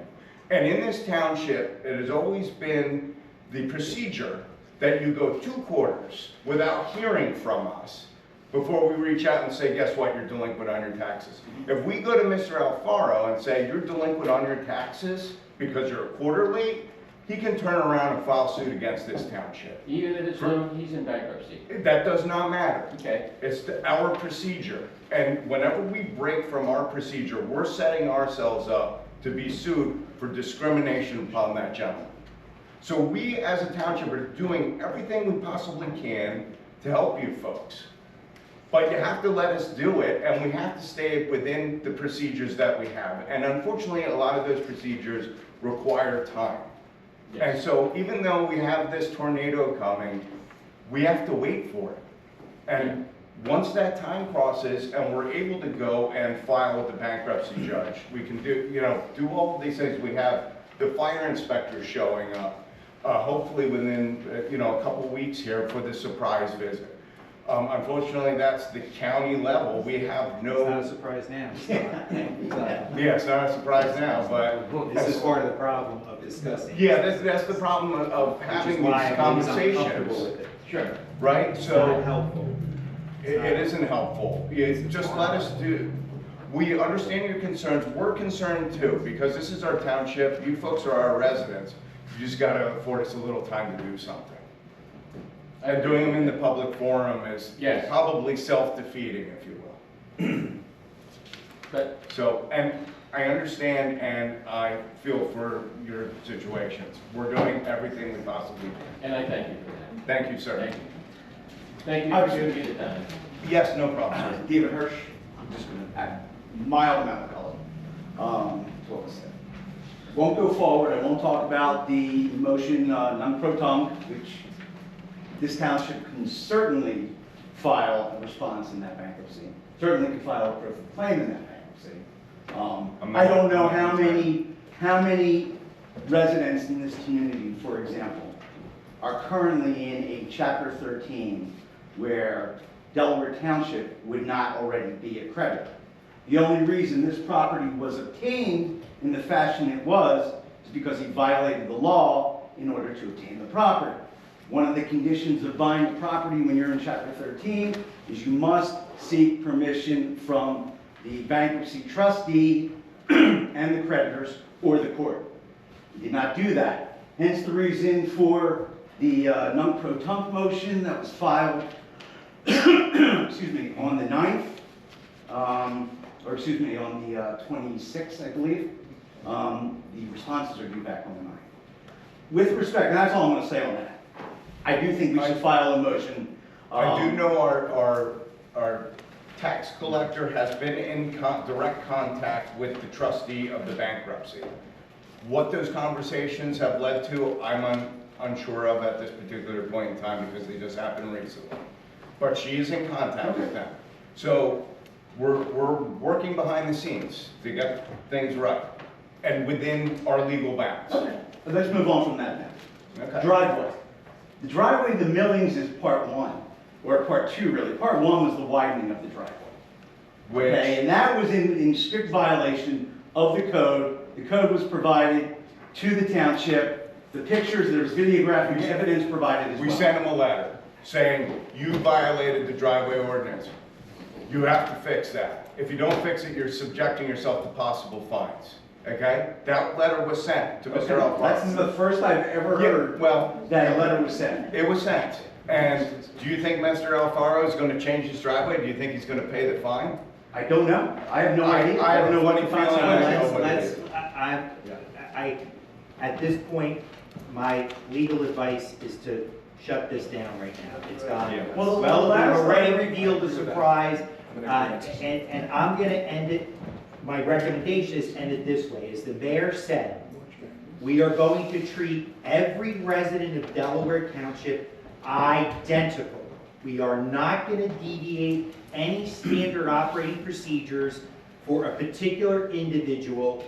And in this township, it has always been the procedure that you go 2 quarters without hearing from us before we reach out and say, guess what, you're delinquent on your taxes. If we go to Mr. Alfaro and say, you're delinquent on your taxes because you're a quarter late, he can turn around and file suit against this township. Even if it's when he's in bankruptcy. That does not matter. Okay. It's our procedure. And whenever we break from our procedure, we're setting ourselves up to be sued for discrimination upon that gentleman. So we, as a township, are doing everything we possibly can to help you folks. But you have to let us do it, and we have to stay within the procedures that we have. And unfortunately, a lot of those procedures require time. Yes. And so even though we have this tornado coming, we have to wait for it. And once that time crosses and we're able to go and file with the bankruptcy judge, we can do all of these things. We have the fire inspector showing up, hopefully within, a couple weeks here for the surprise visit. Unfortunately, that's the county level. We have no. It's not a surprise now. Yeah, it's not a surprise now, but. This is part of the problem of discussing. Yeah, that's the problem of having these conversations. Sure. Right? It's So. not helpful. It isn't helpful. Just let us do, we understand your concerns. We're concerned too, because this is our township. You folks are our residents. You just gotta afford us a little time to do something. And doing them in the public forum is Yes. probably self-defeating, if you will. But So, and I understand and I feel for your situations. We're doing everything we possibly can. and I thank you for that. Thank you, sir. Thank you. Thank you for giving me the time. Yes, no problem, sir. David Hirsch, I'm just gonna add mild amount of color to what was said. Won't go forward, I won't talk about the motion non-proton, which this township can certainly file a response in that bankruptcy. Certainly can file a proof of claim in that bankruptcy. I don't know how many residents in this community, for example, are currently in a Chapter 13 where Delaware Township would not already be a creditor. The only reason this property was obtained in the fashion it was is because he violated the law in order to obtain the property. One of the conditions of buying the property when you're in Chapter 13 is you must seek permission from the bankruptcy trustee and the creditors or the court. He did not do that. Hence the reason for the non-pro-tunc motion that was filed excuse me, on the 9th, or excuse me, on the 26th, I believe. The responses are due back on the 9th. With respect, and that's all I'm going to say on that. I do think we should file a motion. I do know our tax collector has been in direct contact with the trustee of the bankruptcy. What those conversations have led to, I'm unsure of at this particular point in time because they just happened recently. But she is in contact with them. So we're working behind the scenes to get things right and within our legal bounds. Okay, but let's move on from that now. Okay. Driveway. The driveway, the millings is part 1, or part 2 really. Part 1 was the widening of the driveway. Which, Okay, and that was in strict violation of the code. The code was provided to the township. The pictures, there's videographic evidence provided as well. we sent them a letter saying, you violated the driveway ordinance. You have to fix that. If you don't fix it, you're subjecting yourself to possible fines. Okay? That letter was sent to Mr. Alfaro. That's the first I've ever heard that a letter was sent. It was sent. And do you think Mr. Alfaro is going to change his driveway? Do you think he's going to pay the fine? I don't know. I have no idea. I have don't know what a the funny consequences feeling I, at this point, my legal advice is to shut this down right now. It's gone. Yeah. Well, Well, last we've already time- revealed the surprise, and I'm gonna end it, my recommendation is end it this way. As the mayor said, we are going to treat every resident of Delaware Township identical. We are not gonna deviate any standard operating procedures for a particular individual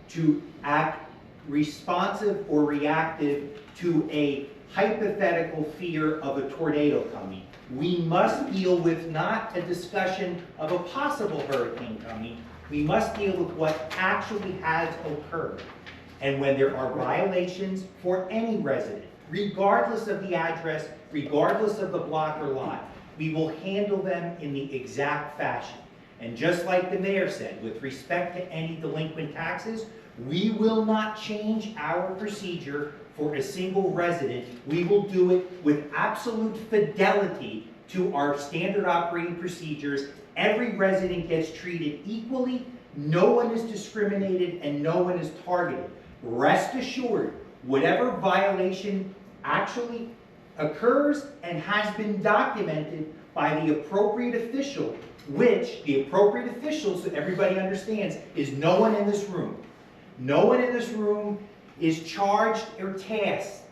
to act responsive or reactive to a hypothetical fear of a tornado coming. We must deal with not a discussion of a possible hurricane coming. We must deal with what actually has occurred. And when there are violations for any resident, regardless of the address, regardless of the block or lot, we will handle them in the exact fashion. And just like the mayor said, with respect to any delinquent taxes, We will not change our procedure for a single resident. We will do it with absolute fidelity to our standard operating procedures. Every resident gets treated equally, no one is discriminated, and no one is targeted. Rest assured, whatever violation actually occurs and has been documented by the appropriate official, which the appropriate official, so everybody understands, is no one in this room. No one in this room is charged or tasked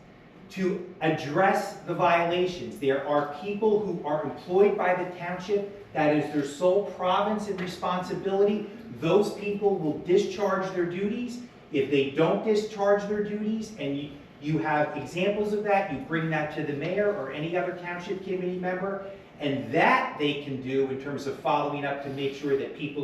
to address the violations. There are people who are employed by the township, that is their sole province and responsibility. Those people will discharge their duties. If they don't discharge their duties, and you have examples of that, you bring that to the mayor or any other township committee member, and that they can do in terms of following up to make sure that people are